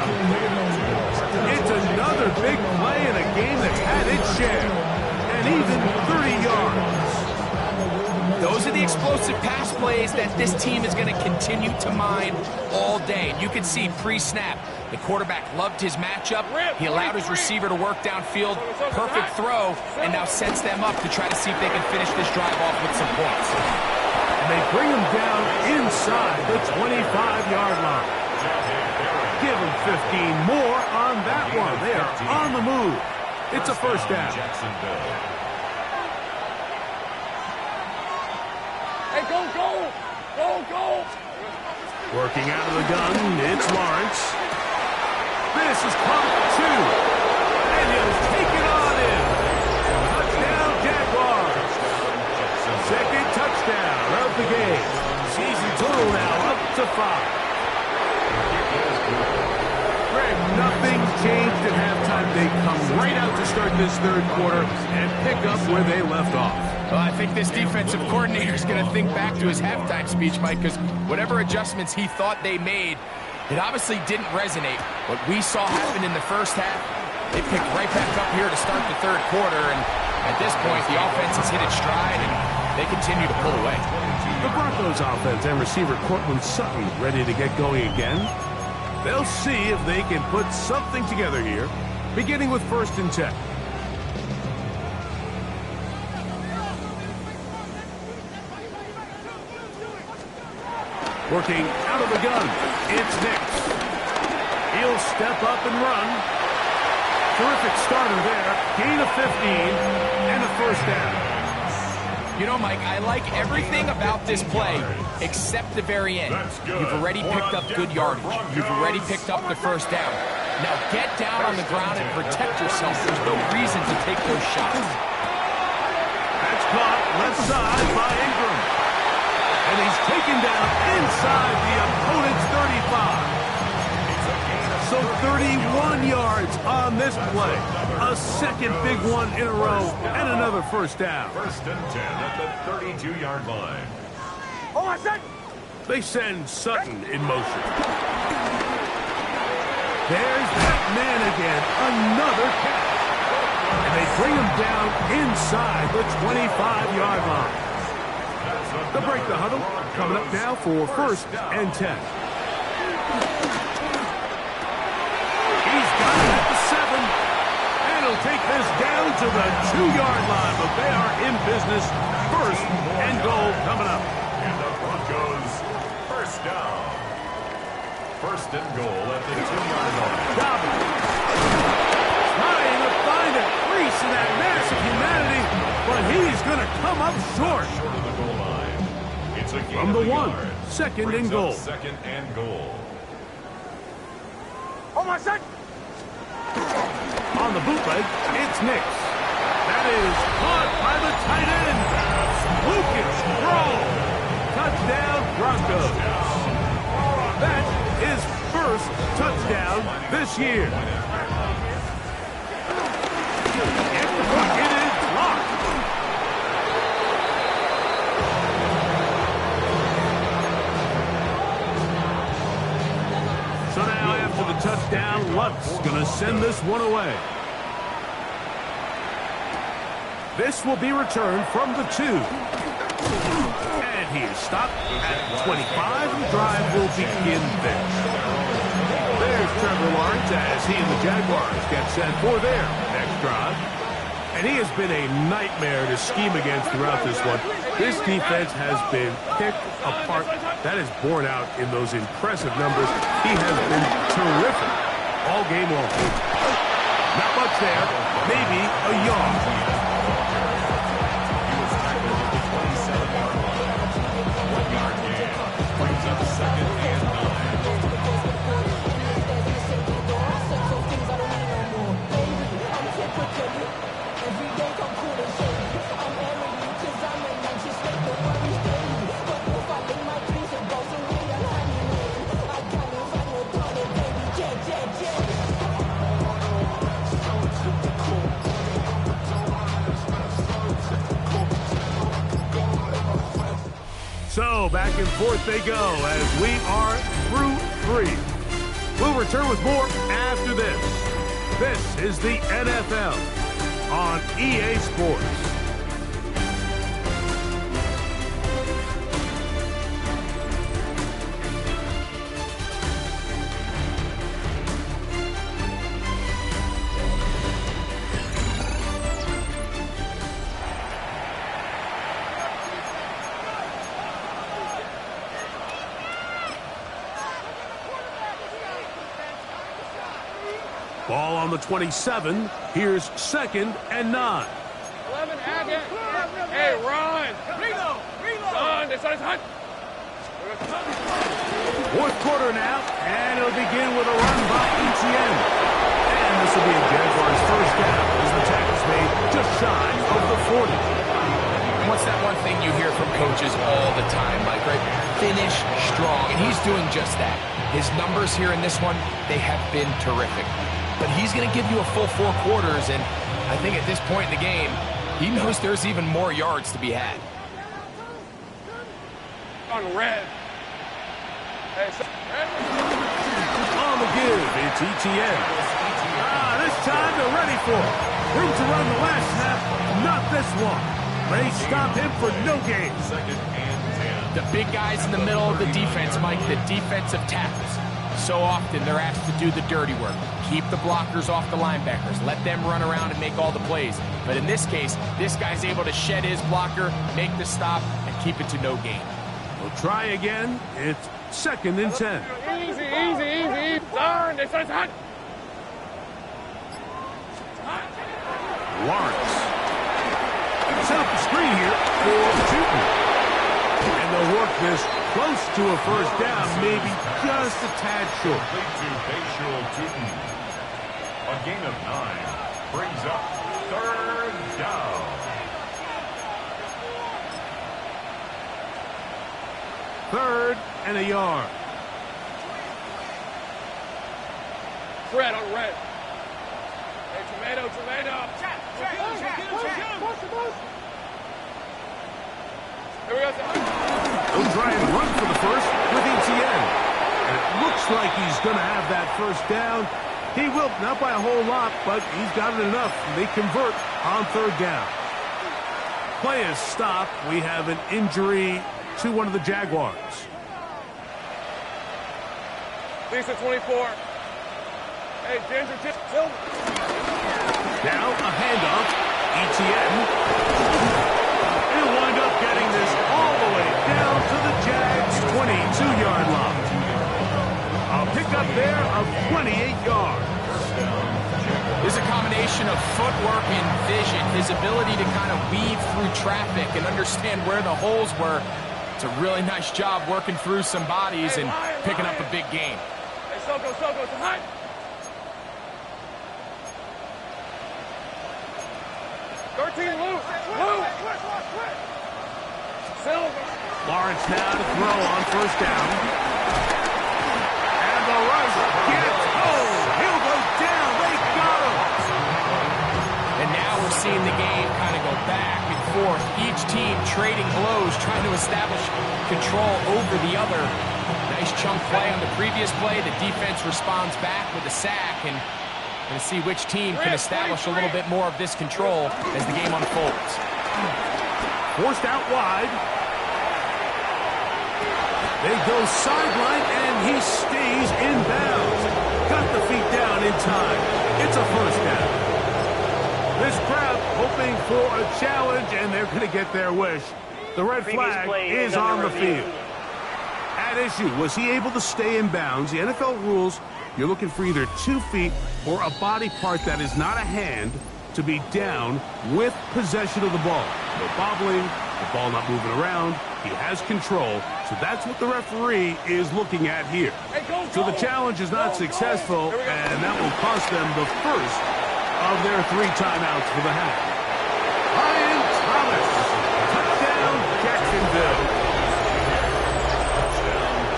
It's another big play in a game that's had its share. And even 30 yards. Those are the explosive pass plays that this team is going to continue to mine all day. And you can see pre-snap, the quarterback loved his matchup. He allowed his receiver to work downfield, perfect throw, and now sets them up to try to see if they can finish this drive off with some points. And they bring him down inside the 25-yard line. Give him 15 more on that one. They are on the move. It's a first down. Jacksonville. Hey, go! Working out of the gun, it's Lawrence. This is caught 2. And he'll take it on in. Touchdown, Jaguars. 2nd touchdown of the game. Season total now up to 5. Greg, nothing changed at halftime. They come right out to start this third quarter and pick up where they left off. Well, I think this defensive coordinator is going to think back to his halftime speech, Mike, because whatever adjustments he thought they made, it obviously didn't resonate. What we saw happen in the first half, they picked right back up here to start the third quarter, and at this point, the offense has hit its stride, and they continue to pull away. The Broncos offense and receiver Cortland Sutton ready to get going again. They'll see if they can put something together here, beginning with 1st and 10. Working out of the gun, it's Nix. He'll step up and run. Terrific starter there. Gain of 15 and a first down. You know, Mike, I like everything about this play except the very end. You've already picked up good yardage. You've already picked up the first down. Now get down on the ground and protect yourself. There's no reason to take those shots. That's caught left side by Ingram. And he's taken down inside the opponent's 35. So 31 yards on this play. A 2nd big one in a row and another first down. 1st and 10 at the 32-yard line. Oh, I said! They send Sutton in motion. There's that man again. Another catch. And they bring him down inside the 25-yard line. They'll break the huddle. Coming up now for 1st and 10. He's got it at the 7. And he'll take this down to the 2-yard line. But they are in business. 1st and goal coming up. first down. First and goal at the 2-yard line. Dobbins trying to find a crease in that mass of humanity, but he's going to come up short. Short of the goal line. It's a gain From the of a 1, yard. second Brings and goal. up second and goal. Hold my set. On the bootleg, it's Nix. That is caught by the tight end. Lucas Rowe. Touchdown, Broncos. That is first touchdown this year. It is blocked. So now after the touchdown, Lutz going to send this one away. This will be returned from the 2. And he is stopped at 25. The drive will begin there. There's Trevor Lawrence as he and the Jaguars get set for their next drive. And he has been a nightmare to scheme against throughout this one. This defense has been picked apart. That is borne out in those impressive numbers. He has been terrific all game long. Not much there. Maybe a yard. So back and forth they go as we are through 3. We'll return with more after this. This is the NFL on EA Sports. Ball on the 27. Here's second and 9. 11, Agate. Hey, run. Reload. Run. This is hot. Fourth quarter now, and it'll begin with a run by Etienne. And this will be a Jaguars first down as the tackle's made just shy of the 40. What's that one thing you hear from coaches all the time, Mike, right? Finish strong, and he's doing just that. His numbers here in this one, they have been terrific. But he's going to give you a full 4 quarters, and I think at this point in the game, he knows there's even more yards to be had. On red. Hey, On the give, it's Etienne. This time they're ready for it. Room to run the last snap, not this one. They stop him for no gain. Second and 10. The big guys in the middle of the defense, Mike, the defensive tackles. So often they're asked to do the dirty work. Keep the blockers off the linebackers. Let them run around and make all the plays. But in this case, this guy's able to shed his blocker, make the stop, and keep it to no gain. We'll try again. It's second and 10. Easy. Darn, this is hot. Lawrence. Set up the screen here for Tootin. And they'll work this close to a first down, maybe just a tad short. Complete to Bashul Tootin. A gain of 9 brings up third down. Third and a yard. Red on red. Hey, tomato. Check. Here we go. He'll try and run for the first with Etienne. And it looks like he's going to have that first down. He will, not by a whole lot, but he's got it enough. They convert on third down. Play is stopped. We have an injury to one of the Jaguars. Lisa 24. Hey, Ginger, Silver. Now a handoff. Etienne. He'll wind up getting this all the way down to the Jags' 20. 22-yard line. A pickup there of 28 yards. There's a combination of footwork and vision, his ability to kind of weave through traffic and understand where the holes were. It's a really nice job working through some bodies and picking up a big gain. Hey, Soko, some hot. Lawrence now to throw on first down. And the rush gets he'll go down. They got him. And now we're seeing the game kind of go back and forth. Each team trading blows, trying to establish control over the other. Nice chunk play on the previous play. The defense responds back with a sack, and going to see which team can establish a little bit more of this control as the game unfolds. Forced out wide. They go sideline, and he stays in bounds. Got the feet down in time. It's a first down. This crowd hoping for a challenge, and they're going to get their wish. The red flag is on the field. At issue, was he able to stay in bounds? The NFL rules, you're looking for either 2 feet or a body part that is not a hand to be down with possession of the ball. No bobbling, the ball not moving around. He has control, so that's what the referee is looking at here. So the challenge is not successful, and that will cost them the first of their 3 timeouts for the half. Ryan Thomas, touchdown, Jacksonville.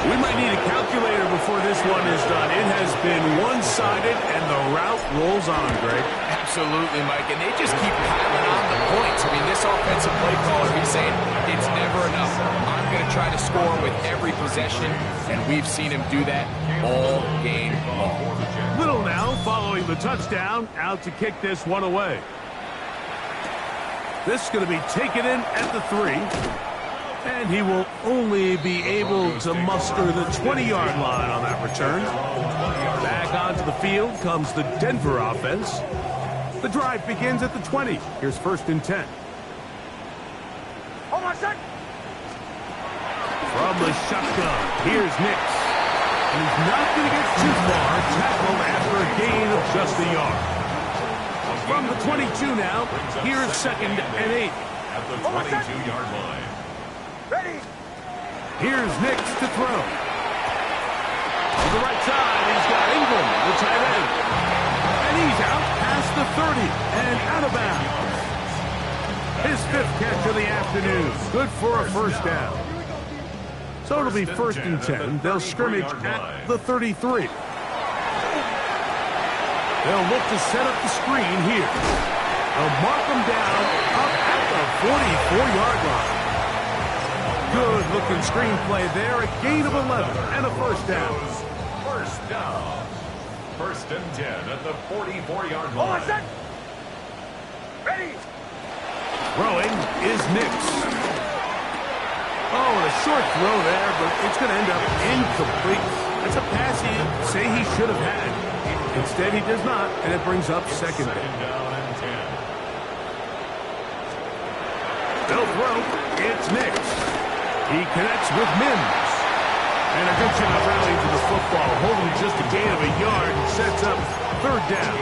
We might need a calculator before this one is done. It has been one-sided, and the route rolls on, Greg. Absolutely, Mike, and they just keep piling on the points. I mean, this offensive play caller keeps saying, it's never enough. I'm going to try to score with every possession, and we've seen him do that all game long. Little now following the touchdown, out to kick this one away. This is going to be taken in at the 3. And he will only be able to muster the 20-yard line on that return. Back onto the field comes the Denver offense. The drive begins at the 20. Here's 1st and 10. Hold on a sec. From the shotgun, here's Nix. He's not going to get too far. Tackled after a gain of just a yard. From the 22 now, here's 2nd and 8. At the 22-yard line. Ready. Here's Nix to throw. To the right side, he's got Ingram, the tight end. And he's out past the 30 and out of bounds. His 5th catch of the afternoon. Good for a first down. So it'll be 1st and 10. They'll scrimmage at the 33. They'll look to set up the screen here. They'll mark them down up at the 44-yard line. Good-looking screenplay there. A gain of 11 and a first down. First down. 1st and 10 at the 44-yard Hold on a line. sec. Ready. Throwing is Nix. Oh, and a short throw there, but it's going to end up incomplete. That's a pass he'd say he should have had. Instead, he does not, and it brings up 2nd down. Down and 10. They'll throw. It's Nix. He connects with Mims. And a good job rallying to the football, holding just a gain of a yard and sets up 3rd down.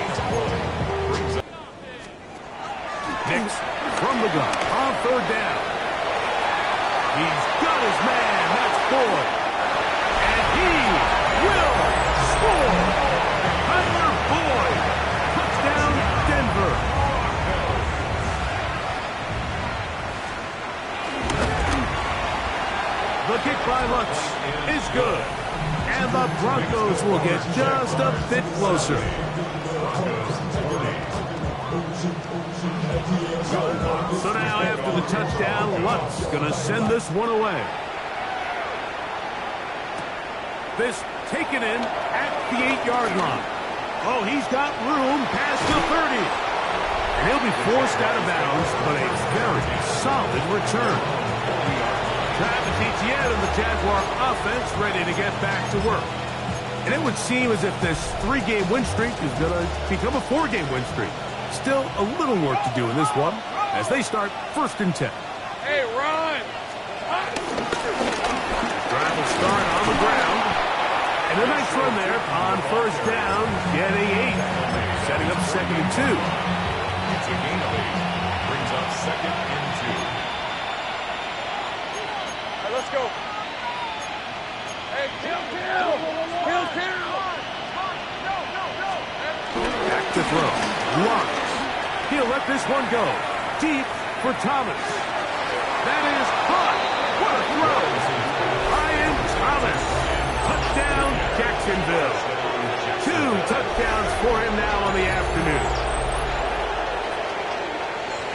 Nix from the gun on 3rd down. He's got his man. That's Boyd. And he will score. Tyler Boyd. Touchdown, Denver. The kick by Lutz is good. And the Broncos will get just a bit closer. So now after the touchdown, Lutz going to send this one away. This taken in at the 8-yard line. Oh, he's got room past the 30. And he'll be forced out of bounds, but a very solid return. Travis Etienne and the Jaguar offense ready to get back to work. And it would seem as if this 3-game win streak is going to become a 4-game win streak. Still a little work to do in this one as they start 1st and 10. Hey, run. Drive will start on the ground. And a nice run there on first down, getting 8. Setting up 2nd and 2. It's a gain of 8. Brings up 2nd and 2. All right, let's go. Hey, kill. Back to throw. Lawrence. He'll let this one go. Deep for Thomas. That is hot. What a throw. Ryan Thomas. Touchdown, Jacksonville. 2 touchdowns for him now on the afternoon.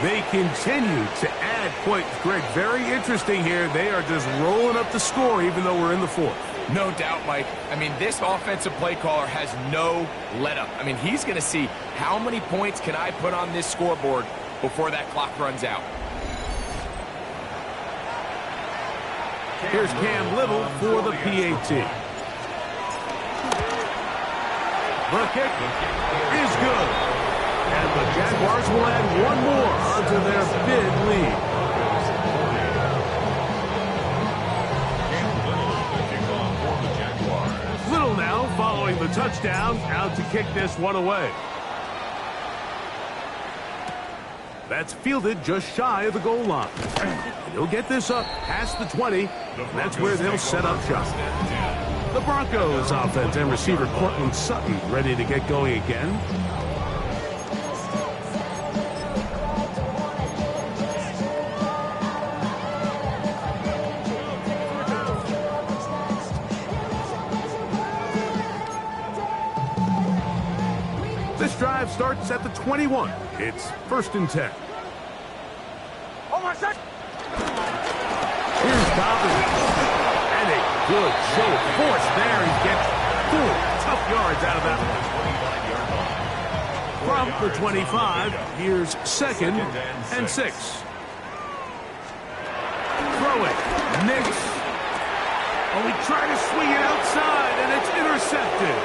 They continue to add points. Greg, very interesting here. They are just rolling up the score even though we're in the 4th. No doubt, Mike. I mean, this offensive play caller has no let-up. I mean, he's going to see how many points can I put on this scoreboard before that clock runs out. Here's Cam Little for the PAT. The kick is good. And the Jaguars will add one more onto their big lead. Little now following the touchdown, out to kick this one away. That's fielded just shy of the goal line. He'll get this up past the 20, and that's where they'll set up shop. The Broncos offense and receiver Cortland Sutton ready to get going again. This drive starts at the 21. It's 1st and 10. Here's Dobbins. And a good show of force there. He gets 4 tough yards out of that one. From the 25, here's 2nd and 6. Throw it. Nix. Oh, he tried to swing it outside, and it's intercepted.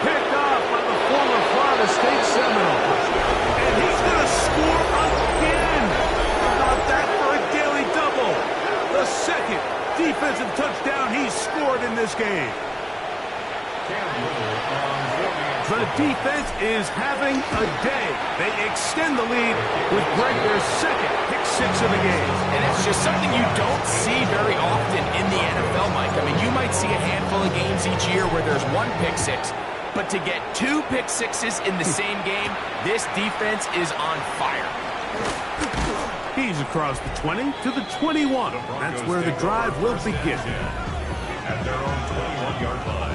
Picked off by the former Florida State Seminole. And he's going to score again. How about that for a daily double? The 2nd defensive touchdown he's scored in this game. The defense is having a day. They extend the lead with Greg their 2nd pick-6 of the game. And it's just something you don't see very often in the NFL, Mike. I mean, you might see a handful of games each year where there's 1 pick-6. But to get 2 pick-6s in the same game, this defense is on fire. He's across the 20 to the 21. That's where the drive will begin. At their own 21-yard line.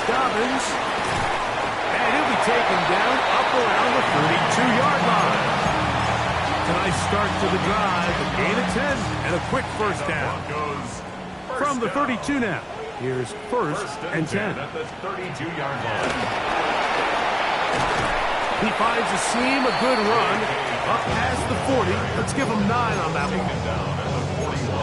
Dobbins, and he'll be taken down up around the 32-yard line. A nice start to the drive, a gain of 10, and a quick first down. From the 32 now, here's 1st and 10. At the 32-yard line. He finds a seam, a good run, up past the 40. Let's give him 9 on that one. Down at the 41.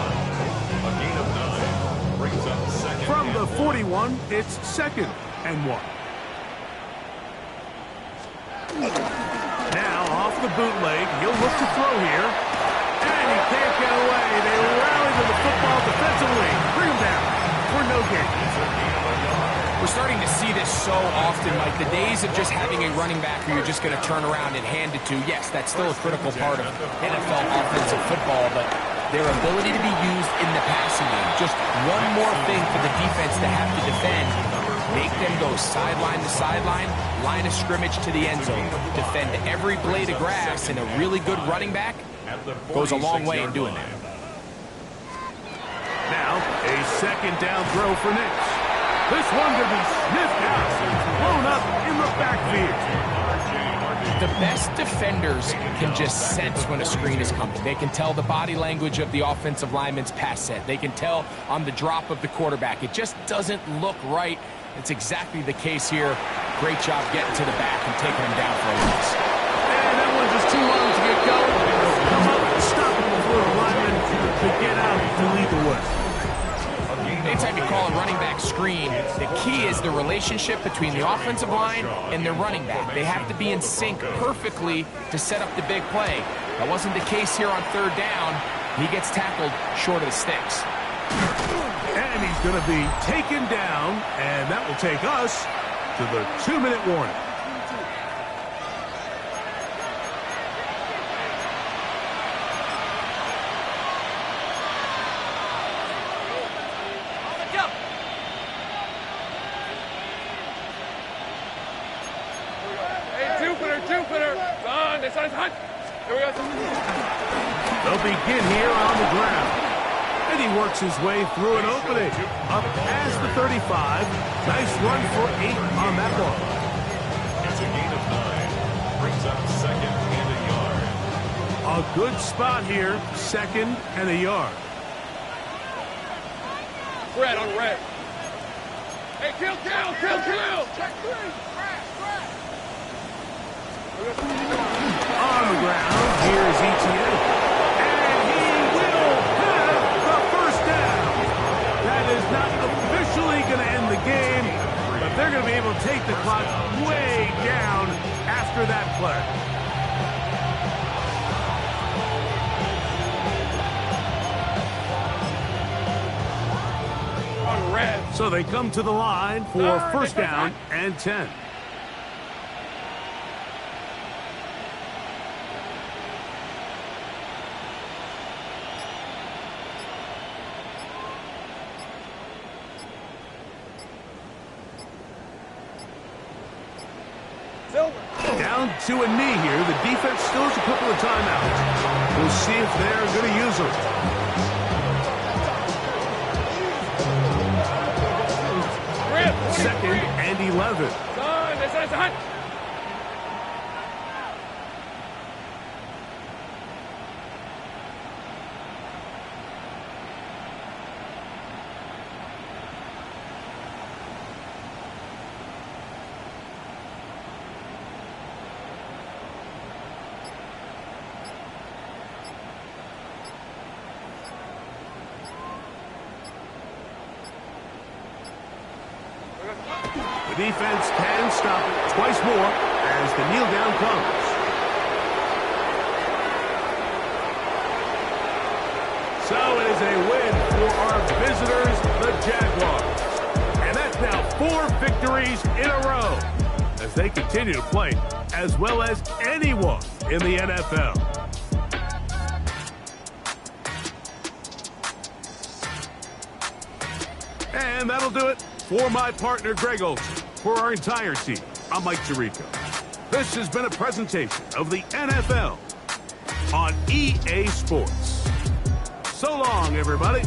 A gain of 9 brings up 2nd. From the 41, it's 2nd and 1. Now off the bootleg, he'll look to throw here. And he can't get away. They rally to the football defensively. Bring him down for no gain. We're starting to see this so often, Mike. The days of just having a running back who you're just going to turn around and hand it to, yes, that's still a critical part of NFL offensive football, but their ability to be used in the passing game. Just one more thing for the defense to have to defend. Make them go sideline to sideline, line of scrimmage to the end zone. Defend every blade of grass, and a really good running back goes a long way in doing that. Now, a 2nd down throw for Nix. This one to be sniffed out, blown up in the backfield. The best defenders can just sense when a screen is coming. They can tell the body language of the offensive lineman's pass set. They can tell on the drop of the quarterback. It just doesn't look right. It's exactly the case here. Great job getting to the back and taking him down for a loss. And that one's just too long to get going. Come up and stop him before the lineman to get out to lead the way. Anytime you call a running back screen, the key is the relationship between the offensive line and their running back. They have to be in sync perfectly to set up the big play. That wasn't the case here on third down. He gets tackled short of the sticks. And he's going to be taken down, and that will take us to the 2-minute warning. They'll begin here on the ground. And he works his way through an opening. Up past the 35. Nice run for 8 on that ball. It's a gain of 9. Brings up 2nd and a yard. A good spot here. 2nd and a yard. Red on red. Hey, kill! Check 3. On the ground, here's ETN. And he will have the first down. That is not officially going to end the game, but they're going to be able to take the clock way down after that play. On red. So they come to the line for first down and 10. Down to a knee here. The defense still has a couple of timeouts. We'll see if they're going to use them. Second and 11. The defense can stop it twice more as the kneel down comes. So it is a win for our visitors, the Jaguars. And that's now 4 victories in a row as they continue to play as well as anyone in the NFL. And that'll do it for my partner, Greg Olson. For our entire team, I'm Mike Tirico. This has been a presentation of the NFL on EA Sports. So long, everybody.